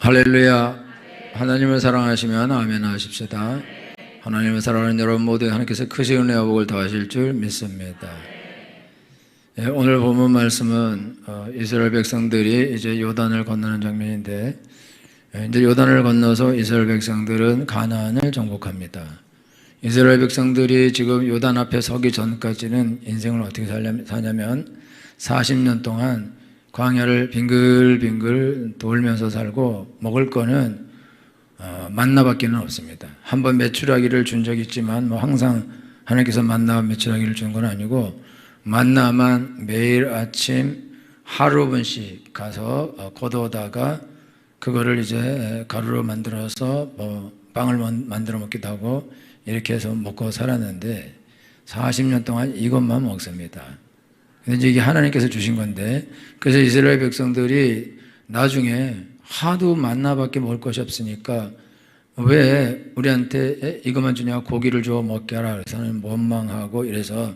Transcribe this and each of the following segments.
할렐루야. 하나님을 사랑하시면 아멘 하십시다. 하나님을 사랑하는 여러분 모두 하나님께서 크신 은혜와 복을 더하실 줄 믿습니다. 오늘 본문 말씀은 이스라엘 백성들이 이제 요단을 건너는 장면인데, 이제 요단을 건너서 이스라엘 백성들은 가나안을 정복합니다. 이스라엘 백성들이 지금 요단 앞에 서기 전까지는 인생을 어떻게 사냐면 40년 동안 광야를 빙글빙글 돌면서 살고, 먹을 거는 만나밖에는 없습니다. 한번 메추라기를 준 적이 있지만 항상 하나님께서 만나와 메추라기를 준 건 아니고, 만나만 매일 아침 하루분씩 가서 거두다가 그거를 이제 가루로 만들어서 빵을 만들어 먹기도 하고 이렇게 해서 먹고 살았는데, 40년 동안 이것만 먹습니다. 근데 이게 하나님께서 주신 건데, 그래서 이스라엘 백성들이 나중에 하도 만나밖에 먹을 것이 없으니까 왜 우리한테 이것만 주냐, 고기를 줘 먹게 하라. 그래서는 원망하고 이래서,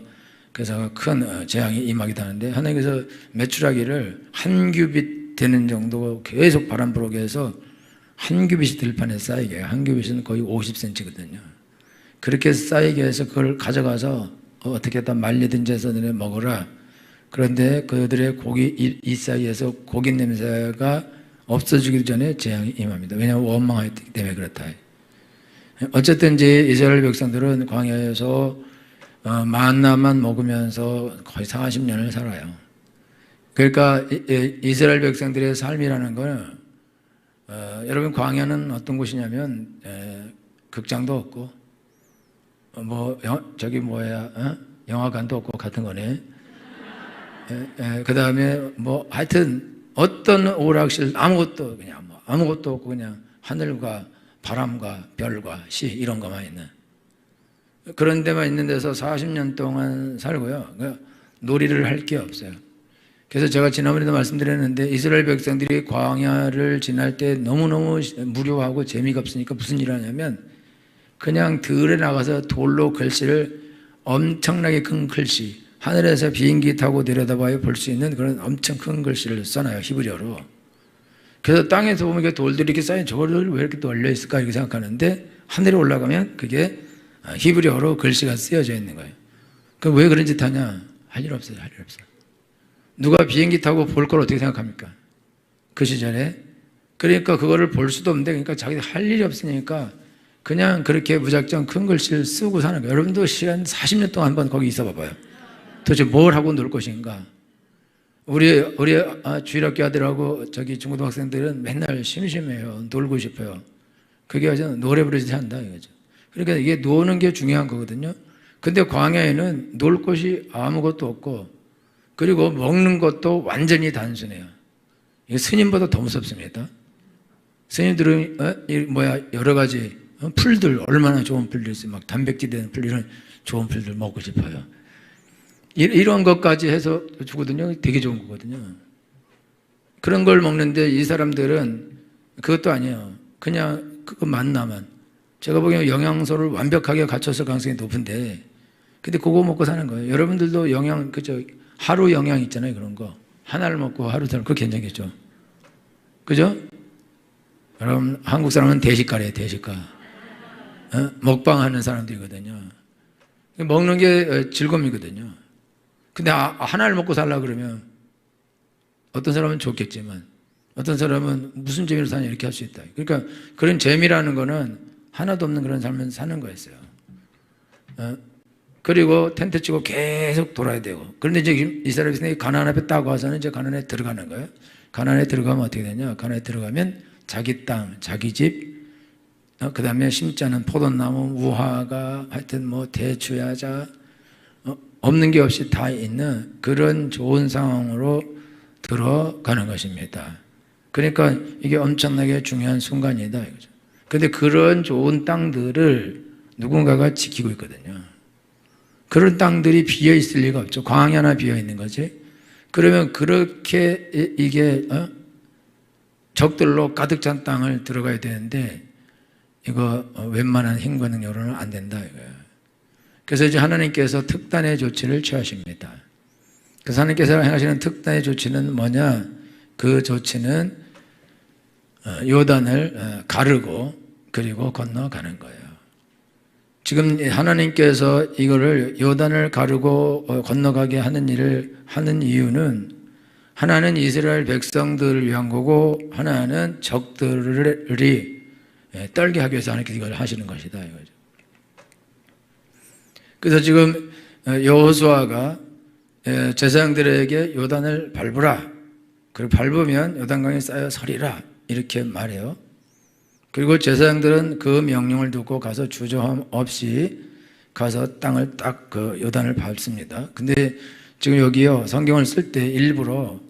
그래서 큰 재앙이 임하기도 하는데, 하나님께서 메추라기를 한 규빗 되는 정도 계속 바람 불어오게 해서 한 규빗이 들판에 쌓이게 해요. 한 규빗은 거의 50cm거든요. 그렇게 쌓이게 해서 그걸 가져가서 어떻게 다 말리든지 해서 너네 먹어라. 그런데 그들의 고기 이 사이에서 고기 냄새가 없어지기 전에 재앙이 임합니다. 왜냐하면 원망하기 때문에 그렇다. 어쨌든 이제 이스라엘 백성들은 광야에서 만나만 먹으면서 거의 40년을 살아요. 그러니까 이스라엘 백성들의 삶이라는 건, 여러분, 광야는 어떤 곳이냐면 극장도 없고 영화관도 없고 같은 거네. 그 다음에 하여튼 어떤 오락실 아무것도 없고 그냥 하늘과 바람과 별과 시 이런 것만 있는 그런 데만 있는 데서 40년 동안 살고요. 놀이를 할 게 없어요. 그래서 제가 지난번에도 말씀드렸는데, 이스라엘 백성들이 광야를 지날 때 너무너무 무료하고 재미가 없으니까 무슨 일을 하냐면, 그냥 들에 나가서 돌로 글씨를, 엄청나게 큰 글씨, 하늘에서 비행기 타고 내려다봐야 볼 수 있는 그런 엄청 큰 글씨를 써놔요, 히브리어로. 그래서 땅에서 보면 돌들이 이렇게 쌓인, 저거를 왜 이렇게 또 올려있을까 이렇게 생각하는데, 하늘에 올라가면 그게 히브리어로 글씨가 쓰여져 있는 거예요. 그럼 왜 그런 짓 하냐? 할 일 없어요, 할 일 없어요. 누가 비행기 타고 볼 걸 어떻게 생각합니까? 그 시절에. 그러니까 그거를 볼 수도 없는데, 그러니까 자기들 할 일이 없으니까 그냥 그렇게 무작정 큰 글씨를 쓰고 사는 거예요. 여러분도 시간 40년 동안 한번 거기 있어 봐봐요. 도대체 뭘 하고 놀 것인가? 우리 주일학교 아들하고 중고등학생들은 맨날 심심해요. 놀고 싶어요. 그게 아주 노래 부르듯이 한다 이거죠. 그러니까 이게 노는 게 중요한 거거든요. 근데 광야에는 놀 곳이 아무것도 없고, 그리고 먹는 것도 완전히 단순해요. 이게 스님보다 더 무섭습니다. 스님들은 여러 가지 풀들, 얼마나 좋은 풀들 있어요. 막 단백질 되는 풀, 이런 좋은 풀들 먹고 싶어요. 이런 것까지 해서 주거든요. 되게 좋은 거거든요. 그런 걸 먹는데 이 사람들은 그것도 아니에요. 그냥 그거 만나만. 제가 보기에는 영양소를 완벽하게 갖췄을 가능성이 높은데, 근데 그거 먹고 사는 거예요. 여러분들도 하루 영양 있잖아요. 그런 거. 하나를 먹고 하루 살면 그거 괜찮겠죠? 그죠? 여러분, 한국 사람은 대식가래요, 대식가. 먹방하는 사람들이거든요. 먹는 게 즐거움이거든요. 근데 하나를 먹고 살려고 그러면 어떤 사람은 좋겠지만 어떤 사람은 무슨 재미로 사냐 이렇게 할 수 있다. 그러니까 그런 재미라는 거는 하나도 없는 그런 삶을 사는 거였어요. 그리고 텐트 치고 계속 돌아야 되고. 그런데 이제 이스라엘 백성이 가나안 앞에 딱 와서는 이제 가나안에 들어가는 거예요. 가나안에 들어가면 어떻게 되냐? 가나안에 들어가면 자기 땅, 자기 집, 그 다음에 심지 않은 포도나무, 무화과, 하여튼 대추야자, 없는 게 없이 다 있는 그런 좋은 상황으로 들어가는 것입니다. 그러니까 이게 엄청나게 중요한 순간이다 이거죠. 그런데 그런 좋은 땅들을 누군가가 지키고 있거든요. 그런 땅들이 비어 있을 리가 없죠. 광야나 비어 있는 거지. 그러면 그렇게 이게 적들로 가득 찬 땅을 들어가야 되는데, 이거 웬만한 힘과 능력으로는 안 된다 이거예요. 그래서 이제 하나님께서 특단의 조치를 취하십니다. 그래서 하나님께서 행하시는 특단의 조치는 뭐냐? 그 조치는 요단을 가르고 그리고 건너가는 거예요. 지금 하나님께서 이거를 요단을 가르고 건너가게 하는 일을 하는 이유는 하나는 이스라엘 백성들을 위한 거고 하나는 적들이 떨게 하기 위해서 하나님께서 이걸 하시는 것이다 이거죠. 그래서 지금 여호수아가 제사장들에게 요단을 밟으라. 그리고 밟으면 요단강에 쌓여 서리라. 이렇게 말해요. 그리고 제사장들은 그 명령을 듣고 가서 주저함 없이 가서 땅을 딱 그 요단을 밟습니다. 근데 지금 여기요, 성경을 쓸 때 일부러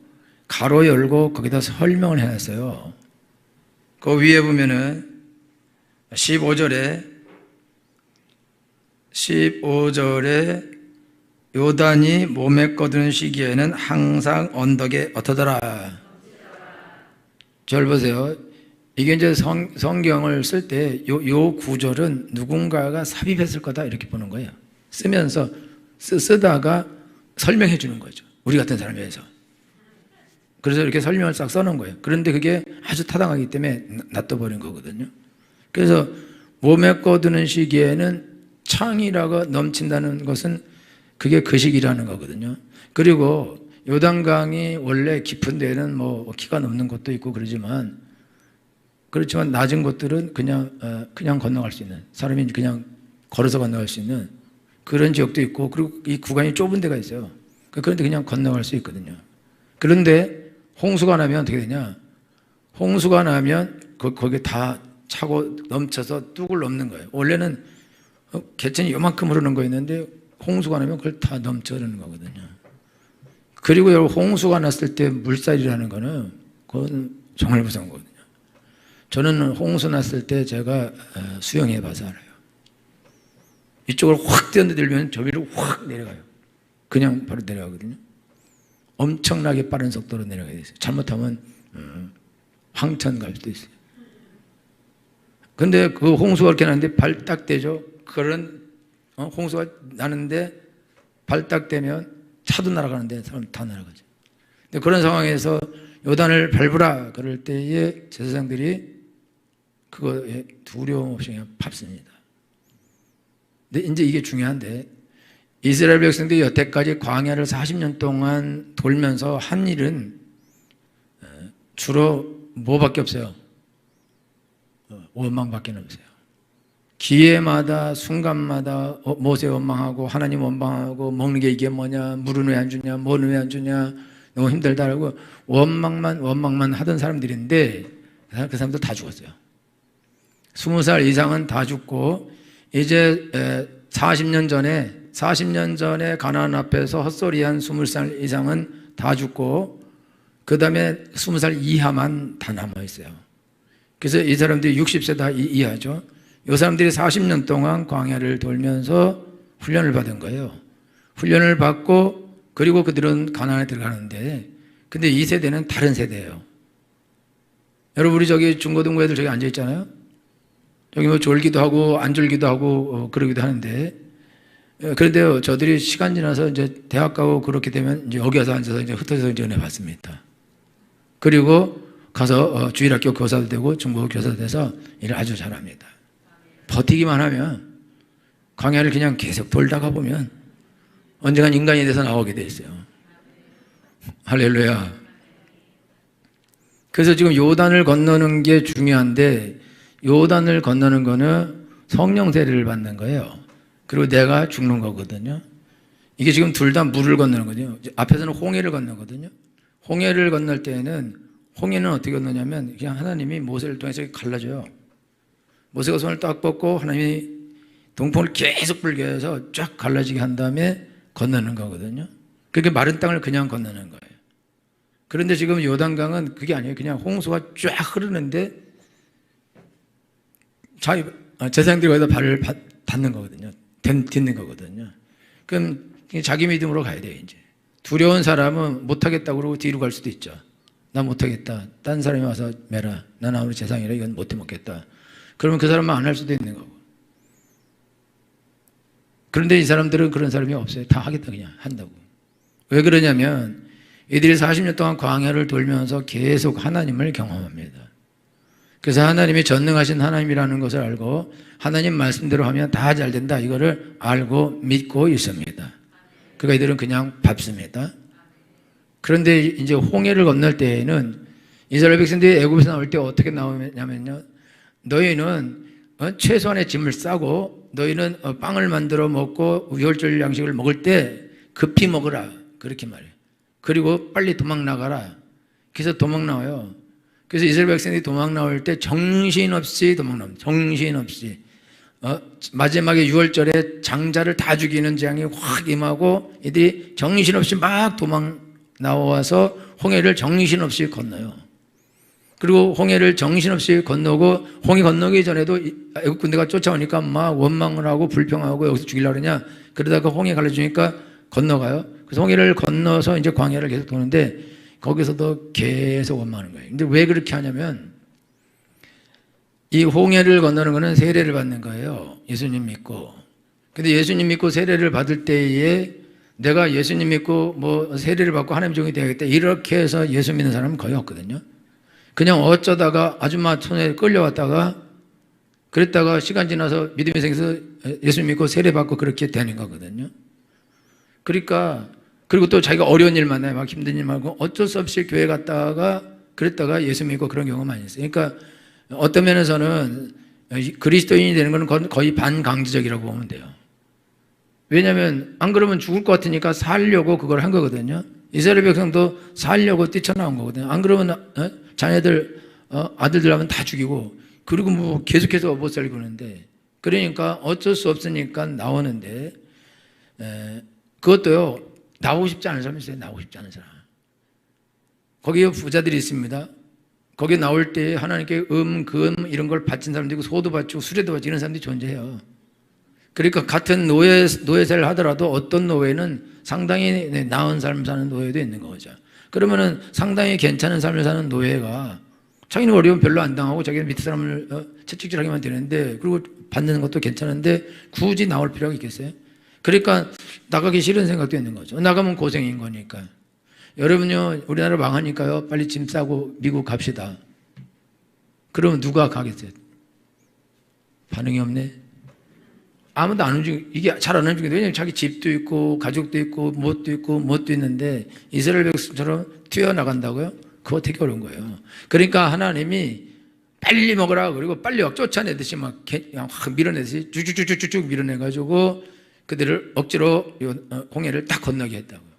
가로 열고 거기다 설명을 해놨어요. 그 위에 보면은 15절에 요단이 몸에 꺼드는 시기에는 항상 언덕에 어떠더라. 절 보세요. 이게 이제 성경을 쓸 때 요 구절은 누군가가 삽입했을 거다 이렇게 보는 거예요. 쓰면서 쓰다가 설명해 주는 거죠. 우리 같은 사람에 의해서. 그래서 이렇게 설명을 싹 써놓은 거예요. 그런데 그게 아주 타당하기 때문에 놔둬버린 거거든요. 그래서 몸에 꺼드는 시기에는 창이라고 넘친다는 것은 그게 그 시기라는 거거든요. 그리고 요단강이 원래 깊은 데는 뭐 키가 넘는 곳도 있고 그렇지만 낮은 곳들은 그냥 건너갈 수 있는, 사람이 그냥 걸어서 건너갈 수 있는 그런 지역도 있고, 그리고 이 구간이 좁은 데가 있어요. 그런데 그냥 건너갈 수 있거든요. 그런데 홍수가 나면 어떻게 되냐? 홍수가 나면 거기에 다 차고 넘쳐서 뚝을 넘는 거예요. 원래는 개천이 요만큼 흐르는 거 있는데 홍수가 나면 그걸 다 넘쳐 흐르는 거거든요. 그리고 여러분, 홍수가 났을 때 물살이라는 거는 그건 정말 무서운 거거든요. 저는 홍수 났을 때 제가 수영해 봐서 알아요. 이쪽을 확 뛰어들면 저 위로 확 내려가요. 그냥 바로 내려가거든요. 엄청나게 빠른 속도로 내려가야 돼요. 잘못하면 황천 갈 수도 있어요. 근데 그 홍수가 이렇게 나는데 발딱대죠. 그런 홍수가 나는데 발딱대면 차도 날아가는데 사람 다 날아가죠. 근데 그런 상황에서 요단을 밟으라 그럴 때에 제사장들이 그거에 두려움 없이 그냥 밟습니다. 근데 이제 이게 중요한데, 이스라엘 백성들이 여태까지 광야를 40년 동안 돌면서 한 일은 주로 뭐밖에 없어요? 원망밖에 없어요. 기회마다 순간마다 모세 원망하고 하나님 원망하고, 먹는 게 이게 뭐냐, 물은 왜 안 주냐, 뭐는 왜 안 주냐, 너무 힘들다라고 원망만 하던 사람들인데 그 사람들 다 죽었어요. 20살 이상은 다 죽고, 이제 40년 전에 가나안 앞에서 헛소리한 20살 이상은 다 죽고, 그 다음에 20살 이하만 다 남아있어요. 그래서 이 사람들이 60세 다 이하죠. 이 사람들이 40년 동안 광야를 돌면서 훈련을 받은 거예요. 훈련을 받고, 그리고 그들은 가나안에 들어가는데, 근데 이 세대는 다른 세대예요. 여러분, 우리 저기 중고등부 애들 저기 앉아있잖아요. 여기 뭐 졸기도 하고 안 졸기도 하고 그러기도 하는데, 그런데 저들이 시간 지나서 이제 대학 가고 그렇게 되면 이제 여기 와서 앉아서 이제 흩어져서 이제 은혜 받습니다. 그리고 가서 주일학교 교사도 되고 중고등부 교사도 돼서 일을 아주 잘합니다. 버티기만 하면, 광야를 그냥 계속 돌다가 보면 언젠간 인간이 돼서 나오게 돼 있어요. 할렐루야. 그래서 지금 요단을 건너는 게 중요한데, 요단을 건너는 거는 성령 세례를 받는 거예요. 그리고 내가 죽는 거거든요. 이게 지금 둘 다 물을 건너는 거죠. 앞에서는 홍해를 건너거든요. 홍해를 건널 때에는, 홍해는 어떻게 건너냐면 그냥 하나님이 모세를 통해서 갈라줘요. 모세가 손을 딱 뻗고 하나님이 동풍을 계속 불게 해서 쫙 갈라지게 한 다음에 건너는 거거든요. 그게 마른 땅을 그냥 건너는 거예요. 그런데 지금 요단강은 그게 아니에요. 그냥 홍수가 쫙 흐르는데 제사장들이 거기다 발을 닿는 거거든요. 딛는 거거든요. 그럼 자기 믿음으로 가야 돼요, 이제. 두려운 사람은 못하겠다고 그러고 뒤로 갈 수도 있죠. 나 못하겠다. 딴 사람이 와서 매라. 난 아무리 제사장이라 이건 못해 먹겠다. 그러면 그 사람만 안 할 수도 있는 거고. 그런데 이 사람들은 그런 사람이 없어요. 다 하겠다, 그냥 한다고. 왜 그러냐면 이들이 40년 동안 광야를 돌면서 계속 하나님을 경험합니다. 그래서 하나님이 전능하신 하나님이라는 것을 알고 하나님 말씀대로 하면 다 잘 된다, 이거를 알고 믿고 있습니다. 그러니까 이들은 그냥 밟습니다. 그런데 이제 홍해를 건널 때에는 이스라엘 백성들이 애굽에서 나올 때 어떻게 나오냐면요, 너희는 최소한의 짐을 싸고 너희는 빵을 만들어 먹고 유월절 양식을 먹을 때 급히 먹으라, 그렇게 말해요. 그리고 빨리 도망 나가라. 그래서 도망 나와요. 그래서 이스라엘 백성들이 도망 나올 때 정신없이 도망 나옵니다. 정신없이. 마지막에 유월절에 장자를 다 죽이는 재앙이 확 임하고 이들이 정신없이 막 도망 나와서 홍해를 정신없이 건너요. 그리고 홍해를 정신없이 건너고, 홍해 건너기 전에도 애국 군대가 쫓아오니까 막 원망을 하고 불평하고 여기서 죽이려고 그러냐, 그러다가 홍해 갈라주니까 건너가요. 그래서 홍해를 건너서 이제 광야를 계속 도는데 거기서도 계속 원망하는 거예요. 근데 왜 그렇게 하냐면, 이 홍해를 건너는 거는 세례를 받는 거예요. 예수님 믿고. 근데 예수님 믿고 세례를 받을 때에 내가 예수님 믿고 뭐 세례를 받고 하나님 종이 되야겠다, 이렇게 해서 예수 믿는 사람은 거의 없거든요. 그냥 어쩌다가 아줌마 손에 끌려왔다가 그랬다가 시간 지나서 믿음이 생겨서 예수 믿고 세례 받고 그렇게 되는 거거든요. 그러니까, 그리고 또 자기가 어려운 일 만나요. 막 힘든 일 말고 어쩔 수 없이 교회 갔다가 그랬다가 예수 믿고 그런 경우가 많이 있어요. 그러니까 어떤 면에서는 그리스도인이 되는 것은 거의 반강제적이라고 보면 돼요. 왜냐하면 안 그러면 죽을 것 같으니까 살려고 그걸 한 거거든요. 이스라엘 백성도 살려고 뛰쳐나온 거거든요. 안 그러면 자녀들, 아들들 하면 다 죽이고, 그리고 뭐 계속해서 못 살고 그러는데, 그러니까 어쩔 수 없으니까 나오는데, 그것도요, 나오고 싶지 않은 사람이 있어요. 나오고 싶지 않은 사람. 거기에 부자들이 있습니다. 거기 나올 때 하나님께 금 이런 걸 바친 사람도 있고, 소도 바치고 수레도 바치고 이런 사람들이 존재해요. 그러니까 같은 노예살을 하더라도 어떤 노예는 상당히 나은 삶을 사는 노예도 있는 거죠. 그러면은 상당히 괜찮은 삶을 사는 노예가 자기는 어려움 별로 안 당하고 자기는 밑에 사람을 채찍질하기만 되는데, 그리고 받는 것도 괜찮은데 굳이 나올 필요가 있겠어요? 그러니까 나가기 싫은 생각도 있는 거죠. 나가면 고생인 거니까. 여러분요, 우리나라 망하니까요, 빨리 짐 싸고 미국 갑시다. 그러면 누가 가겠어요? 반응이 없네. 아무도 안 움직이고, 이게 잘 안 움직이는데, 왜냐면 자기 집도 있고 가족도 있고 뭣도 있는데 이스라엘 백성처럼 튀어나간다고요? 그거 되게 어려운 거예요. 그러니까 하나님이 빨리 먹으라, 그리고 빨리 막 쫓아내듯이 막 그냥 확 밀어내듯이 쭉쭉쭉쭉 밀어내가지고 그들을 억지로 홍해를 딱 건너게 했다고요.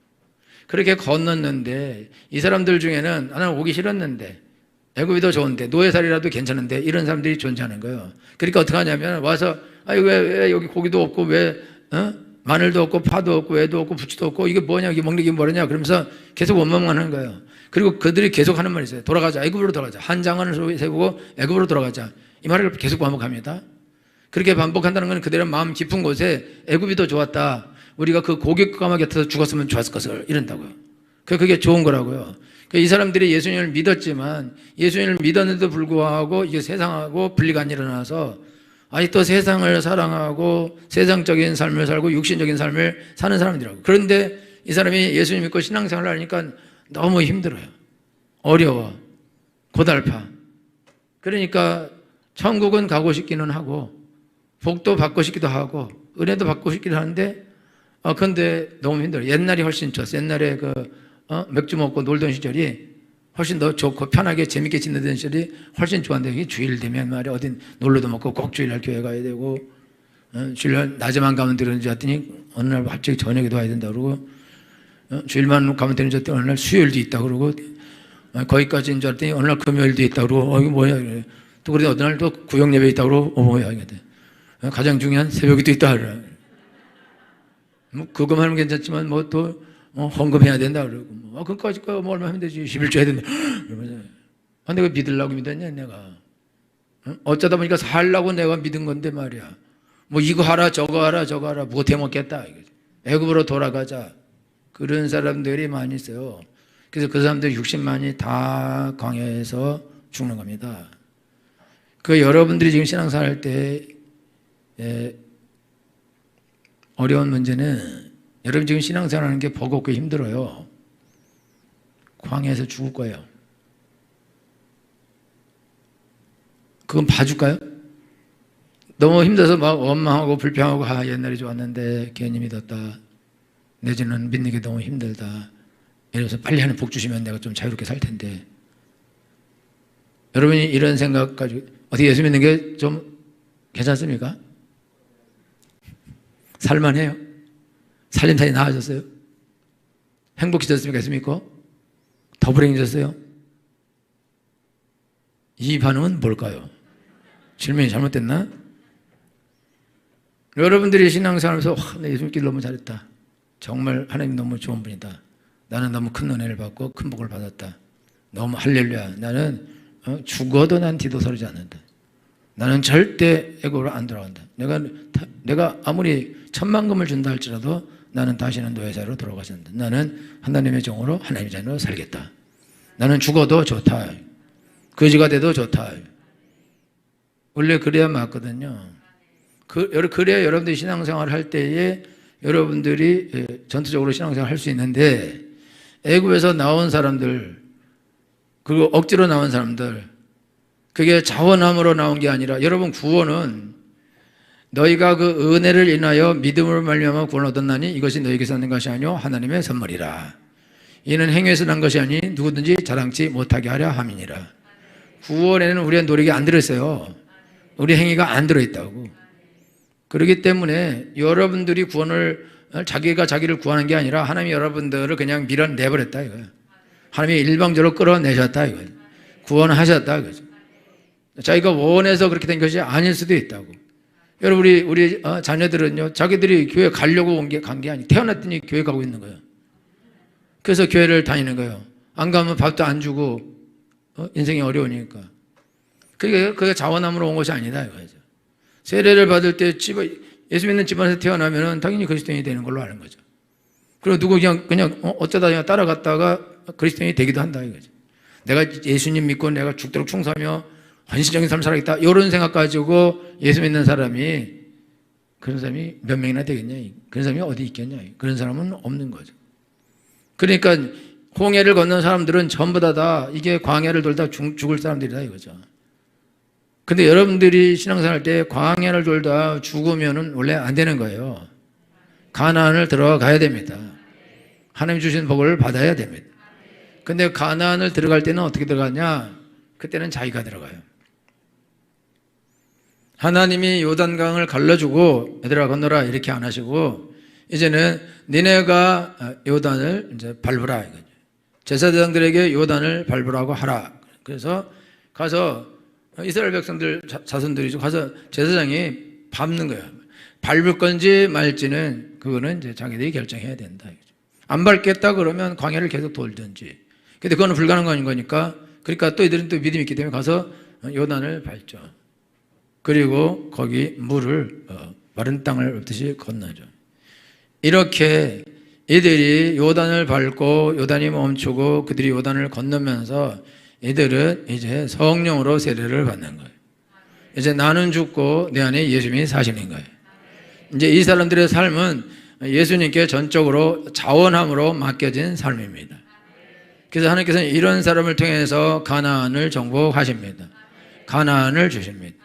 그렇게 건넜는데 이 사람들 중에는 나는 오기 싫었는데, 애굽이 더 좋은데, 노예살이라도 괜찮은데, 이런 사람들이 존재하는 거예요. 그러니까 어떻게 하냐면 와서, 왜 여기 고기도 없고, 마늘도 없고, 파도 없고, 애도 없고, 부추도 없고, 이게 뭐냐, 이게 먹는 게 뭐냐, 그러면서 계속 원망만 하는 거예요. 그리고 그들이 계속 하는 말이 있어요. 돌아가자, 애굽으로 돌아가자. 한 장관을 세우고 애굽으로 돌아가자. 이 말을 계속 반복합니다. 그렇게 반복한다는 건 그들의 마음 깊은 곳에 애굽이 더 좋았다, 우리가 그 고기 까마귀 곁에서 죽었으면 좋았을 것을, 이런다고요. 그게 좋은 거라고요. 이 사람들이 예수님을 믿었지만, 예수님을 믿었는데도 불구하고 이게 세상하고 분리가 안 일어나서 아직도 세상을 사랑하고 세상적인 삶을 살고 육신적인 삶을 사는 사람들이라고. 그런데 이 사람이 예수님 믿고 신앙생활을 하니까 너무 힘들어요. 어려워. 고달파. 그러니까 천국은 가고 싶기는 하고 복도 받고 싶기도 하고 은혜도 받고 싶기도 하는데, 근데 너무 힘들어요. 옛날이 훨씬 좋았어요. 옛날에 맥주 먹고 놀던 시절이 훨씬 더 좋고 편하게 재밌게 지내던 시절이 훨씬 좋았는데, 주일 되면 말이야, 어딘 놀러도 먹고 꼭 주일날 교회 가야 되고, 주일날 낮에만 가면 되는 줄 알았더니 어느 날 갑자기 저녁에도 와야 된다 그러고, 주일만 가면 되는 줄 알았더니 어느 날 수요일도 있다 그러고, 거기까지인 줄 알았더니 어느 날 금요일도 있다 그러고, 이거 뭐야, 이래. 또 그러더니 어느 날 또 구역 예배 있다 그러고, 뭐야, 이게. 가장 중요한 새벽에도 있다 그래. 뭐 그것만 하면 괜찮지만 뭐 또 헌금해야 된다 그러고, 그까짓 거 뭐 얼마 하면 되지, 11조 해야 된다 이러면서, 내가 믿으려고 믿었냐 내가? 어쩌다 보니까 살라고 내가 믿은 건데 말이야. 뭐 이거 하라 저거 하라 저거 하라 뭐 대먹겠다. 애굽으로 돌아가자. 그런 사람들이 많이 있어요. 그래서 그 사람들 60만이 다 광야에서 죽는 겁니다. 여러분들이 지금 신앙생활 할 때 어려운 문제는, 여러분 지금 신앙생활 하는 게 버겁고 힘들어요. 광야에서 죽을 거예요. 그건 봐줄까요? 너무 힘들어서 막 원망하고 불평하고 옛날이 좋았는데 괜히 믿었다. 내지는 믿는 게 너무 힘들다. 이러면서 빨리 하는 복 주시면 내가 좀 자유롭게 살 텐데. 여러분이 이런 생각 가지고 어떻게 예수 믿는 게 좀 괜찮습니까? 살만해요? 살림살이 나아졌어요? 행복해졌습니까? 예수 믿고? 더 불행해졌어요? 이 반응은 뭘까요? 질문이 잘못됐나? 여러분들이 신앙생활하면서 나 예수 믿기 너무 잘했다. 정말 하나님 너무 좋은 분이다. 나는 너무 큰 은혜를 받고 큰 복을 받았다. 너무 할렐루야. 나는 죽어도 난 뒤도서리지 않는다. 나는 절대 애고로 안 돌아간다. 내가 아무리 천만금을 준다 할지라도 나는 다시는 노예사로 돌아가지 않는다. 나는 하나님의 종으로 하나님의 자녀로 살겠다. 나는 죽어도 좋다. 거지가 돼도 좋다. 원래 그래야 맞거든요. 그래야 여러분들이 신앙생활을 할 때에 여러분들이 전투적으로 신앙생활을 할 수 있는데, 애굽에서 나온 사람들, 그리고 억지로 나온 사람들, 그게 자원함으로 나온 게 아니라, 여러분 구원은 너희가 그 은혜를 인하여 믿음으로 말미암아 구원을 얻었나니 이것이 너희에게서 난 것이 아니요 하나님의 선물이라. 이는 행위에서 난 것이 아니 누구든지 자랑치 못하게 하려 함이니라. 구원에는 우리의 노력이 안 들어있어요. 우리 행위가 안 들어있다고. 그렇기 때문에 여러분들이 구원을, 자기가 자기를 구하는 게 아니라 하나님이 여러분들을 그냥 밀어내버렸다 이거예요. 하나님이 일방적으로 끌어내셨다 이거예요. 구원하셨다 이거죠. 자기가 원해서 그렇게 된 것이 아닐 수도 있다고. 여러분 우리 자녀들은요, 자기들이 교회 가려고 간 게 아니에요. 태어났더니 교회 가고 있는 거예요. 그래서 교회를 다니는 거예요. 안 가면 밥도 안 주고 인생이 어려우니까. 그게 자원함으로 온 것이 아니다 이거죠. 세례를 받을 때 예수 믿는 집안에서 태어나면 당연히 그리스도인이 되는 걸로 아는 거죠. 그리고 누구 그냥 어쩌다 그냥 따라갔다가 그리스도인이 되기도 한다 이거죠. 내가 예수님 믿고 내가 죽도록 충성하며 헌신적인 삶을 살아야겠다 이런 생각 가지고 예수 믿는 사람이, 그런 사람이 몇 명이나 되겠냐, 그런 사람이 어디 있겠냐, 그런 사람은 없는 거죠. 그러니까 홍해를 건넌 사람들은 전부 다 이게 광야를 돌다 죽을 사람들이다 이거죠. 근데 여러분들이 신앙생활 할 때 광야를 돌다 죽으면은 원래 안 되는 거예요. 가나안을 들어가야 됩니다. 하나님 주신 복을 받아야 됩니다. 근데 가나안을 들어갈 때는 어떻게 들어가냐? 그때는 자기가 들어가요. 하나님이 요단강을 갈라주고 얘들아 건너라 이렇게 안 하시고, 이제는 니네가 요단을 이제 밟으라 이거죠. 제사장들에게 요단을 밟으라고 하라. 그래서 가서 이스라엘 백성들 자손들이죠. 가서 제사장이 밟는 거예요. 밟을 건지 말지는 그거는 이제 자기들이 결정해야 된다. 안 밟겠다 그러면 광야를 계속 돌든지. 근데 그거는 불가능한 거니까, 그러니까 또 이들은 또 믿음이 있기 때문에 가서 요단을 밟죠. 그리고 거기 물을 마른 땅을 밟듯이 건너죠. 이렇게 이들이 요단을 밟고 요단이 멈추고 그들이 요단을 건너면서 이들은 이제 성령으로 세례를 받는 거예요. 이제 나는 죽고 내 안에 예수님이 사시는 거예요. 이제 이 사람들의 삶은 예수님께 전적으로 자원함으로 맡겨진 삶입니다. 그래서 하나님께서는 이런 사람을 통해서 가나안을 정복하십니다. 가나안을 주십니다.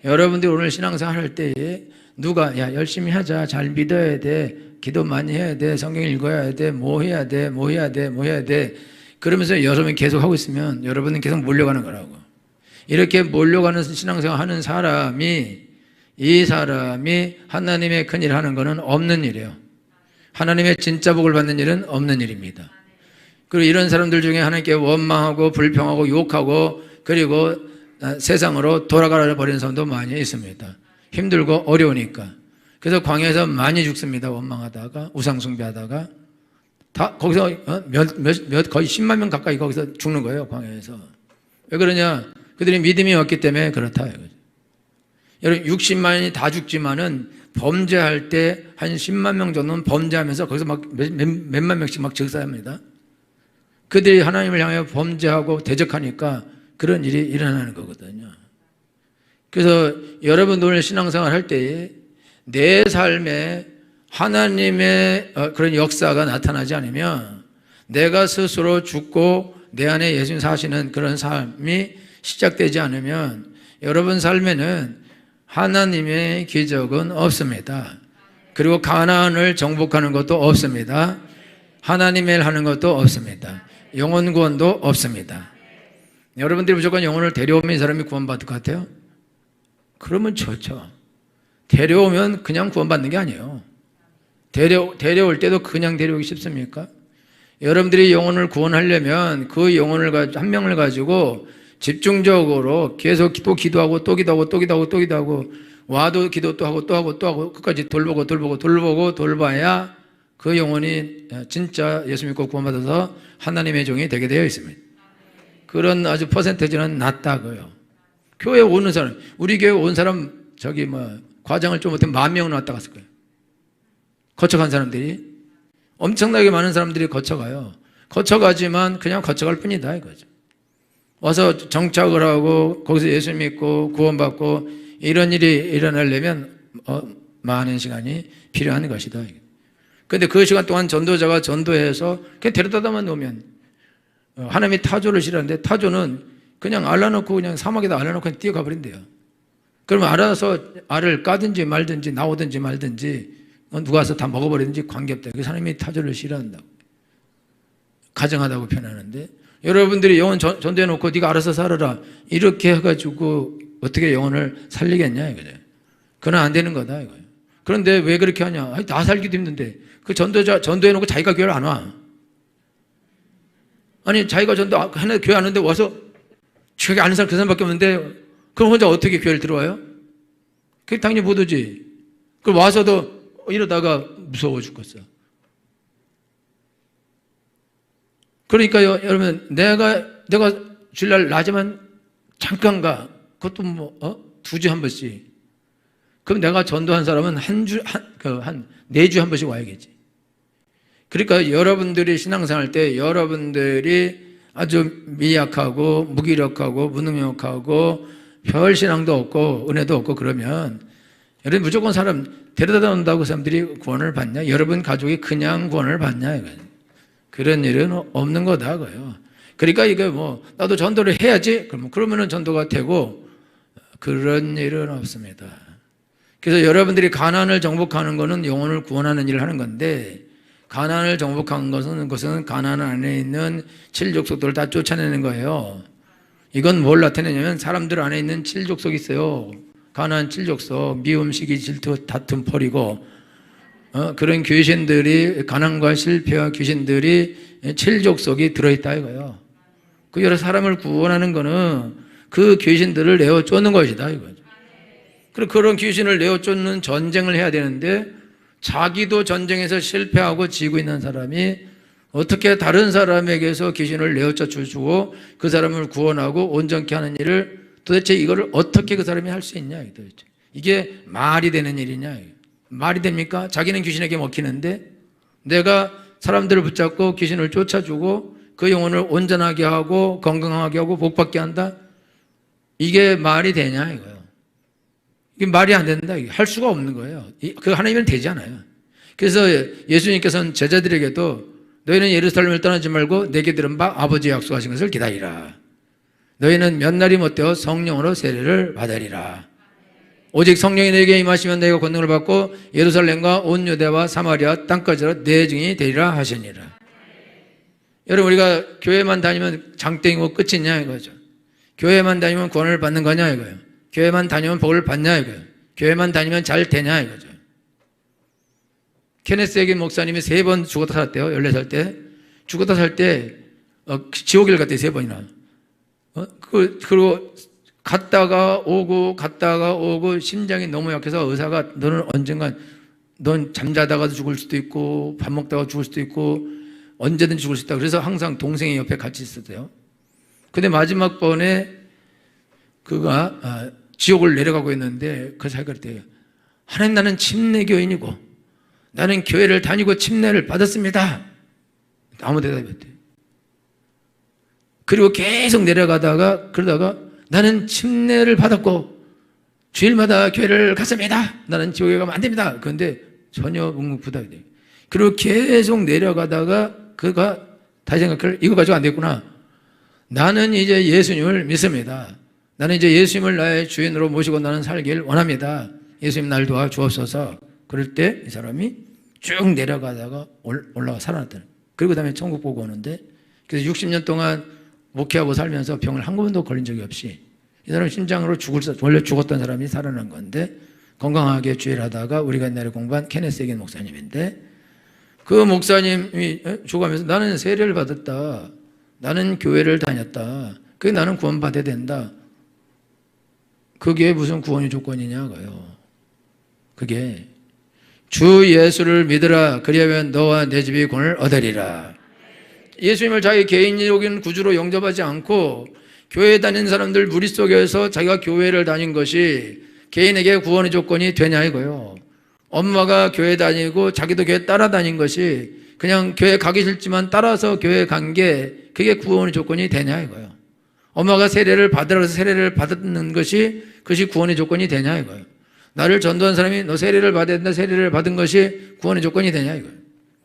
여러분들이 오늘 신앙생활 할 때에 누가 열심히 하자, 잘 믿어야 돼, 기도 많이 해야 돼, 성경 읽어야 돼, 뭐 해야 돼 그러면서 여러분이 계속 하고 있으면 여러분은 계속 몰려가는 거라고. 이렇게 몰려가는 신앙생활 하는 사람이, 이 사람이 하나님의 큰 일을 하는 것은 없는 일이에요. 하나님의 진짜 복을 받는 일은 없는 일입니다. 그리고 이런 사람들 중에 하나님께 원망하고 불평하고 욕하고 그리고 세상으로 돌아가 버리는 사람도 많이 있습니다. 힘들고 어려우니까. 그래서 광야에서 많이 죽습니다. 원망하다가 우상 숭배하다가 다 거기서 거의 10만 명 가까이 거기서 죽는 거예요. 광야에서. 왜 그러냐? 그들이 믿음이 없기 때문에 그렇다 이거죠. 여러분 60만이 다 죽지만은 범죄할 때 한 10만 명 정도는 범죄하면서 거기서 막 몇만 명씩 막 즉사합니다. 그들이 하나님을 향해 범죄하고 대적하니까 그런 일이 일어나는 거거든요. 그래서 여러분 오늘 신앙생활 할 때에 내 삶에 하나님의 그런 역사가 나타나지 않으면, 내가 스스로 죽고 내 안에 예수님 사시는 그런 삶이 시작되지 않으면 여러분 삶에는 하나님의 기적은 없습니다. 그리고 가나안을 정복하는 것도 없습니다. 하나님의 일 하는 것도 없습니다. 영혼 구원도 없습니다. 여러분들이 무조건 영혼을 데려오면 이 사람이 구원받을 것 같아요? 그러면 좋죠. 데려오면 그냥 구원받는 게 아니에요. 데려올 때도 그냥 데려오기 쉽습니까? 여러분들이 영혼을 구원하려면 그 영혼을 한 명을 가지고 집중적으로 계속 또 기도하고 또 기도하고 또 기도하고 또 기도하고 와도 기도 또 하고 또 하고 또 하고 끝까지 돌보고 돌봐야 그 영혼이 진짜 예수 믿고 구원받아서 하나님의 종이 되게 되어 있습니다. 그런 아주 퍼센테이지는 낮다고요. 교회 오는 사람, 우리 교회 온 사람 과장을 좀 못하면 10,000명 왔다 갔을 거예요. 거쳐간 사람들이 엄청나게 많은 사람들이 거쳐가요. 거쳐가지만 그냥 거쳐갈 뿐이다 이거죠. 와서 정착을 하고 거기서 예수 믿고 구원받고 이런 일이 일어나려면 많은 시간이 필요한 것이다. 그런데 그 시간 동안 전도자가 전도해서 그냥 데려다만 놓으면 하나님이 타조를 싫어하는데 타조는 그냥 알아놓고 그냥 사막에다 알아놓고 그냥 뛰어가 버린대요. 그러면 알아서 알을 까든지 말든지 나오든지 말든지 누가 와서 다 먹어버리든지 관계없다. 그래서 하나님이 타조를 싫어한다고. 가정하다고 표현하는데 여러분들이 영혼 전도해놓고 네가 알아서 살아라 이렇게 해가지고 어떻게 영혼을 살리겠냐 이거죠. 그건 안 되는 거다 이거예요. 그런데 왜 그렇게 하냐? 나 살기도 힘든데 그 전도자 전도해놓고 자기가 교회를 안 와. 아니 자기가 하나 교회 안 오는데 와서 자기 아는 사람 그 사람밖에 없는데 그럼 혼자 어떻게 교회를 들어와요? 그게 당연히 못 오지. 그럼 와서도 이러다가 무서워 죽겠어. 그러니까요, 여러분, 내가 주일날 낮에만 잠깐 가. 그것도 2주에 한 번씩. 그럼 내가 전도한 사람은 한 4주에 한 번씩 와야겠지. 그러니까 여러분들이 신앙생활 때 여러분들이 아주 미약하고 무기력하고 무능력하고 별 신앙도 없고 은혜도 없고 그러면 여러분 무조건 사람 데려다 온다고 사람들이 구원을 받냐? 여러분 가족이 그냥 구원을 받냐? 이거예요. 그런 일은 없는 거다, 그요. 그러니까 이게 나도 전도를 해야지? 그러면은 전도가 되고, 그런 일은 없습니다. 그래서 여러분들이 가나안을 정복하는 것은 영혼을 구원하는 일을 하는 건데, 가나안을 정복하는 것은 가나안 안에 있는 7족속들을 다 쫓아내는 거예요. 이건 뭘 나타내냐면 사람들 안에 있는 7족속이 있어요. 가나안 7족속, 미움, 시기, 질투, 다툼, 버리고, 그런 귀신들이, 가난과 실패와 귀신들이 7족속이 들어있다 이거예요. 그 여러 사람을 구원하는 거는 그 귀신들을 내어 쫓는 것이다 이거죠. 그리고 그런 귀신을 내어 쫓는 전쟁을 해야 되는데 자기도 전쟁에서 실패하고 지고 있는 사람이 어떻게 다른 사람에게서 귀신을 내어 쫓아주고 그 사람을 구원하고 온전케 하는 일을 도대체 이거를 어떻게 그 사람이 할 수 있냐 도대체. 이게 말이 되는 일이냐. 말이 됩니까? 자기는 귀신에게 먹히는데 내가 사람들을 붙잡고 귀신을 쫓아주고 그 영혼을 온전하게 하고 건강하게 하고 복받게 한다? 이게 말이 되냐 이거예요. 이게 말이 안 된다. 할 수가 없는 거예요. 그 하나님은 되지 않아요. 그래서 예수님께서는 제자들에게도 너희는 예루살렘을 떠나지 말고 내게 들은 바 아버지 약속하신 것을 기다리라. 너희는 몇 날이 못되어 성령으로 세례를 받으리라. 오직 성령이 너에게 임하시면 너희가 권능을 받고 예루살렘과 온 유대와 사마리아 땅까지로 내 증인이 되리라 하시니라. 여러분 우리가 교회만 다니면 장땡이고 끝이냐 이거죠. 교회만 다니면 구원을 받는 거냐 이거예요. 교회만 다니면 복을 받냐 이거예요. 교회만 다니면 잘 되냐 이거죠. 케네스 에긴 목사님이 3번 죽었다 살았대요. 14살 때. 죽었다 살 때 지옥을 갔대요. 3번이나. 그리고 갔다가 오고 심장이 너무 약해서 의사가 너는 언젠간 넌 잠자다가도 죽을 수도 있고 밥 먹다가 죽을 수도 있고 언제든 죽을 수 있다. 그래서 항상 동생이 옆에 같이 있었대요. 근데 마지막 번에 그가 지옥을 내려가고 있는데 그 사이가 그랬대요. 하나님 나는 침례교인이고 나는 교회를 다니고 침례를 받았습니다. 아무 대답이 없대요. 그리고 계속 내려가다가 그러다가 나는 침례를 받았고 주일마다 교회를 갔습니다. 나는 지옥에 가면 안 됩니다. 그런데 전혀 묵묵부답이 돼요. 그리고 계속 내려가다가 그가 다시 생각할 이거 가지고 안 됐구나. 나는 이제 예수님을 믿습니다. 나는 이제 예수님을 나의 주인으로 모시고 나는 살길 원합니다. 예수님 날 도와 주옵소서. 그럴 때 이 사람이 쭉 내려가다가 올라가 살아났다는. 그리고 그다음에 천국 보고 오는데, 그래서 60년 동안 목회하고 살면서 병을 한 번도 걸린 적이 없이, 이 사람 심장으로 원래 죽었던 사람이 살아난 건데 건강하게 주일하다가 우리가 옛날에 공부한 케네스 에긴 목사님인데, 그 목사님이 죽어가면서 나는 세례를 받았다, 나는 교회를 다녔다, 그게 나는 구원받아야 된다. 그게 무슨 구원의 조건이냐고요. 그게 주 예수를 믿으라, 그리하면 너와 내 집이 구원을 얻으리라. 예수님을 자기 개인적인 구주로 영접하지 않고 교회 다니는 사람들 무리 속에서 자기가 교회를 다닌 것이 개인에게 구원의 조건이 되냐 이거요. 엄마가 교회 다니고 자기도 교회 따라다닌 것이 그냥 교회 가기 싫지만 따라서 교회 간 게 그게 구원의 조건이 되냐 이거요. 엄마가 세례를 받으라고 해서 세례를 받는 것이 그것이 구원의 조건이 되냐 이거요. 나를 전도한 사람이 너 세례를 받아야 된다, 세례를 받은 것이 구원의 조건이 되냐 이거요.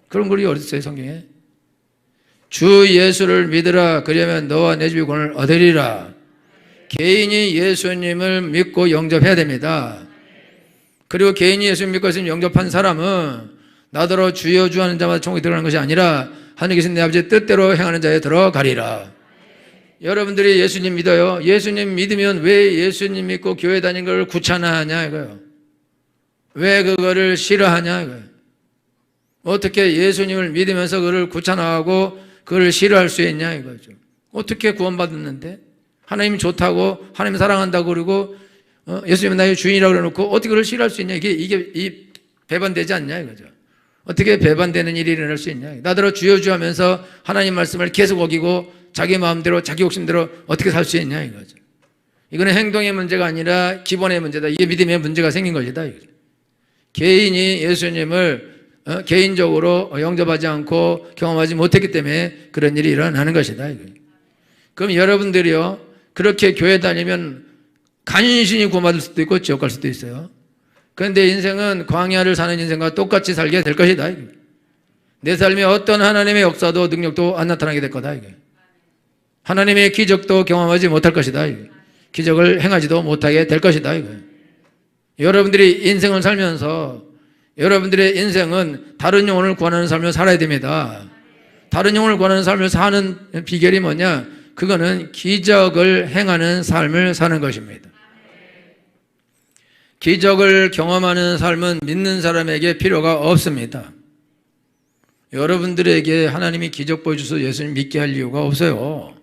그런 글이 어디 있어요 성경에? 주 예수를 믿으라, 그러면 너와 내 집이 구원을 얻으리라. 개인이 예수님을 믿고 영접해야 됩니다. 그리고 개인이 예수님 믿고 예수님 영접한 사람은 나더러 주여 주 하는 자마다 천국에 들어가는 것이 아니라 하늘에 계신 내 아버지의 뜻대로 행하는 자에 들어가리라. 여러분들이 예수님 믿어요. 예수님 믿으면 왜 예수님 믿고 교회 다니는 걸 귀찮아하냐 이거요. 왜 그거를 싫어하냐 이거요. 어떻게 예수님을 믿으면서 그걸 귀찮아하고 그걸 싫어할 수 있냐 이거죠. 어떻게 구원받았는데 하나님 좋다고 하나님 사랑한다고 그러고 예수님은 나의 주인이라고 그래놓고 어떻게 그걸 싫어할 수 있냐. 이게 배반되지 않냐 이거죠. 어떻게 배반되는 일이 일어날 수 있냐. 나더러 주여 주 하면서 하나님 말씀을 계속 어기고 자기 마음대로 자기 욕심대로 어떻게 살 수 있냐 이거죠. 이거는 행동의 문제가 아니라 기본의 문제다. 이게 믿음의 문제가 생긴 것이다 이거죠. 개인이 예수님을 개인적으로 영접하지 않고 경험하지 못했기 때문에 그런 일이 일어나는 것이다 이거예요. 그럼 여러분들이요, 그렇게 교회 다니면 간신히 구원받을 수도 있고 지옥 갈 수도 있어요. 그런데 인생은 광야를 사는 인생과 똑같이 살게 될 것이다 이거예요. 내 삶에 어떤 하나님의 역사도 능력도 안 나타나게 될 거다 이거예요. 하나님의 기적도 경험하지 못할 것이다 이거예요. 기적을 행하지도 못하게 될 것이다 이거예요. 여러분들이 인생을 살면서 여러분들의 인생은 다른 영혼을 구원하는 삶을 살아야 됩니다. 다른 영혼을 구원하는 삶을 사는 비결이 뭐냐? 그거는 기적을 행하는 삶을 사는 것입니다. 기적을 경험하는 삶은 믿는 사람에게 필요가 없습니다. 여러분들에게 하나님이 기적 보여주셔서 예수님 믿게 할 이유가 없어요.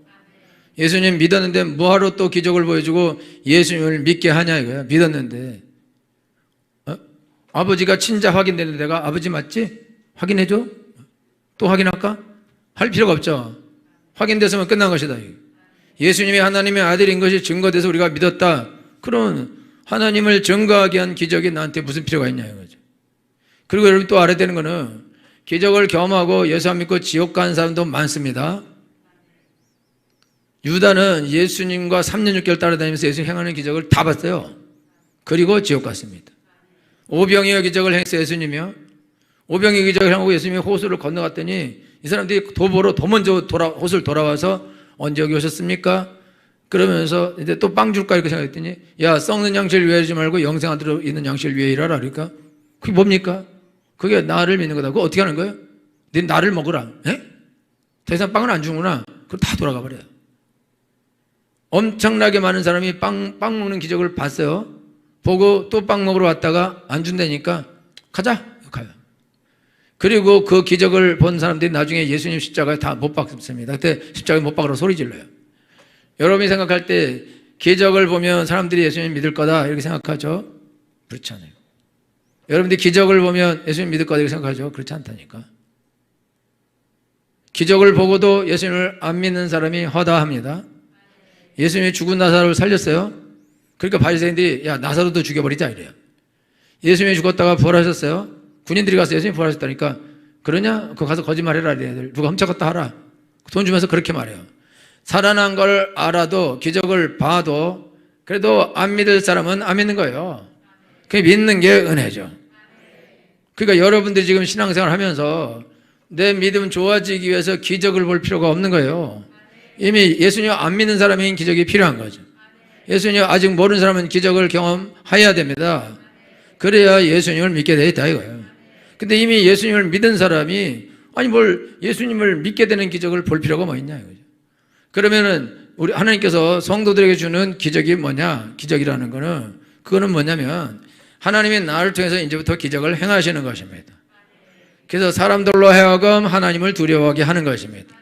예수님 믿었는데 뭐하러 또 기적을 보여주고 예수님을 믿게 하냐 이거야. 믿었는데 아버지가 친자 확인되는 데가 아버지 맞지? 확인해줘? 또 확인할까? 할 필요가 없죠. 확인됐으면 끝난 것이다. 예수님이 하나님의 아들인 것이 증거돼서 우리가 믿었다. 그런 하나님을 증거하게 한 기적이 나한테 무슨 필요가 있냐 이거죠. 그리고 여러분 또 알아야 되는 거는 기적을 경험하고 예수 안 믿고 지옥 간 사람도 많습니다. 유다는 예수님과 3년 6개월 따라다니면서 예수님 행하는 기적을 다 봤어요. 그리고 지옥 갔습니다. 오병이어 기적을 행했어요 예수님이요. 오병이어 기적을 행하고 예수님이 호수를 건너갔더니 이 사람들이 도보로 더 먼저 호수를 돌아와서 언제 여기 오셨습니까? 그러면서 이제 또 빵 줄까 이렇게 생각했더니 야, 썩는 양식을 위해 하지 말고 영생하도록 있는 양식을 위해 일하라. 그러니까 그게 뭡니까? 그게 나를 믿는 거다. 그거 어떻게 하는 거예요? 네 나를 먹으라. 에? 더 이상 빵을 안 주는구나. 그럼 다 돌아가 버려요. 엄청나게 많은 사람이 빵 먹는 기적을 봤어요. 보고 또 빵 먹으러 왔다가 안 준다니까 가자 가요. 그리고 그 기적을 본 사람들이 나중에 예수님 십자가에 다 못 박습니다. 그때 십자가에 못 박으러 소리 질러요. 여러분이 생각할 때 기적을 보면 사람들이 예수님 믿을 거다 이렇게 생각하죠? 그렇지 않아요. 여러분들이 기적을 보면 예수님 믿을 거다 이렇게 생각하죠? 그렇지 않다니까. 기적을 보고도 예수님을 안 믿는 사람이 허다합니다. 예수님이 죽은 나사로를 살렸어요. 그러니까 바리새인들이 야, 나사로도 죽여버리자 이래요. 예수님이 죽었다가 부활하셨어요. 군인들이 가서 예수님이 부활하셨다니까 그러냐? 그거 가서 거짓말해라 이래요. 누가 훔쳐갔다 하라. 돈 주면서 그렇게 말해요. 살아난 걸 알아도 기적을 봐도 그래도 안 믿을 사람은 안 믿는 거예요. 그게 믿는 게 은혜죠. 그러니까 여러분들이 지금 신앙생활 하면서 내 믿음 좋아지기 위해서 기적을 볼 필요가 없는 거예요. 이미 예수님 안 믿는 사람에게 기적이 필요한 거죠. 예수님 아직 모르는 사람은 기적을 경험해야 됩니다. 그래야 예수님을 믿게 되겠다 이거예요. 근데 이미 예수님을 믿은 사람이 아니 뭘 예수님을 믿게 되는 기적을 볼 필요가 뭐 있냐 이거죠. 그러면은 우리 하나님께서 성도들에게 주는 기적이 뭐냐? 기적이라는 거는 그거는 뭐냐면 하나님이 나를 통해서 이제부터 기적을 행하시는 것입니다. 그래서 사람들로 하여금 하나님을 두려워하게 하는 것입니다.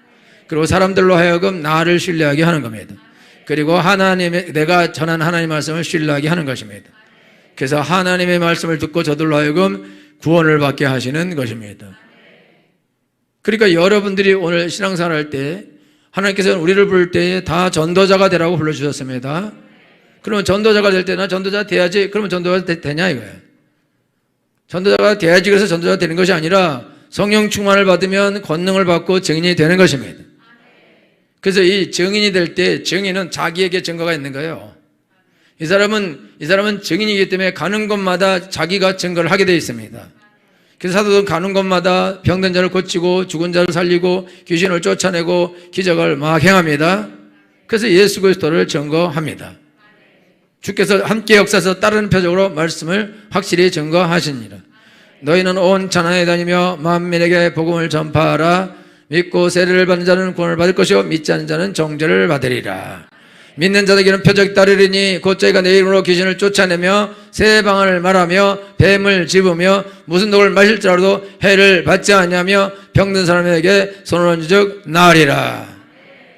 그리고 사람들로 하여금 나를 신뢰하게 하는 겁니다. 그리고 내가 전한 하나님의 말씀을 신뢰하게 하는 것입니다. 그래서 하나님의 말씀을 듣고 저들로 하여금 구원을 받게 하시는 것입니다. 그러니까 여러분들이 오늘 신앙생활 할 때 하나님께서는 우리를 부를 때에 다 전도자가 되라고 불러주셨습니다. 그러면 전도자가 될 때나 전도자가 돼야지 그러면 전도자가 되냐 이거예요. 전도자가 돼야지 그래서 전도자가 되는 것이 아니라 성령 충만을 받으면 권능을 받고 증인이 되는 것입니다. 그래서 이 증인이 될 때 증인은 자기에게 증거가 있는 거예요. 이 사람은 증인이기 때문에 가는 곳마다 자기가 증거를 하게 되어 있습니다. 그래서 사도들은 가는 곳마다 병든 자를 고치고 죽은 자를 살리고 귀신을 쫓아내고 기적을 막 행합니다. 그래서 예수 그리스도를 증거합니다. 주께서 함께 역사에서 다른 표적으로 말씀을 확실히 증거하시니라. 너희는 온 천하에 다니며 만민에게 복음을 전파하라. 믿고 세례를 받는 자는 구원을 받을 것이요 믿지 않는 자는 정죄를 받으리라. 믿는 자들에게는 표적이 따르리니 곧 저희가 내 이름으로 귀신을 쫓아내며 새 방언을 말하며 뱀을 집으며 무슨 독을 마실지라도 해를 받지 아니하며 병든 사람에게 손을 얹은즉 나으리라.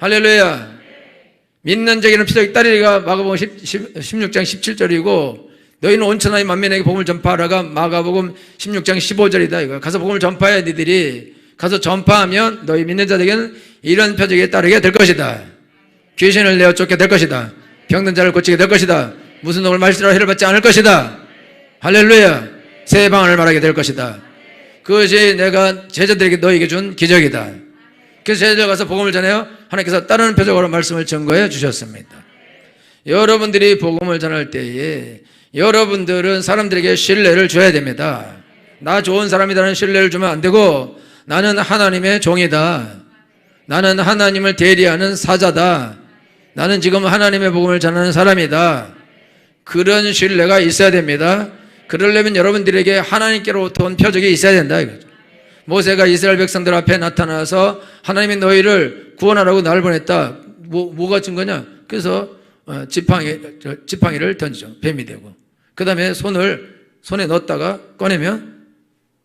할렐루야. 믿는 자에게는 표적이 따르리가 마가복음 16장 17절이고 너희는 온 천하의 만민에게 복음을 전파하라가 마가복음 16장 15절이다 이거야. 가서 복음을 전파해. 니들이 가서 전파하면 너희 믿는 자들에게는 이런 표적이 따르게 될 것이다. 귀신을 내어 쫓게 될 것이다. 병든 자를 고치게 될 것이다. 무슨 독을 마실지라도 해를 받지 않을 것이다. 할렐루야. 새 방언을 말하게 될 것이다. 그것이 내가 제자들에게 너에게 준 기적이다. 그래서 제자들 가서 복음을 전해요. 하나님께서 다른 표적으로 말씀을 증거해 주셨습니다. 여러분들이 복음을 전할 때에 여러분들은 사람들에게 신뢰를 줘야 됩니다. 나 좋은 사람이라는 신뢰를 주면 안 되고 나는 하나님의 종이다. 나는 하나님을 대리하는 사자다. 나는 지금 하나님의 복음을 전하는 사람이다. 그런 신뢰가 있어야 됩니다. 그러려면 여러분들에게 하나님께로부터 온 표적이 있어야 된다 이거죠. 모세가 이스라엘 백성들 앞에 나타나서 하나님이 너희를 구원하라고 나를 보냈다. 뭐가 증거냐? 그래서 지팡이를 던지죠. 뱀이 되고. 그 다음에 손에 넣었다가 꺼내면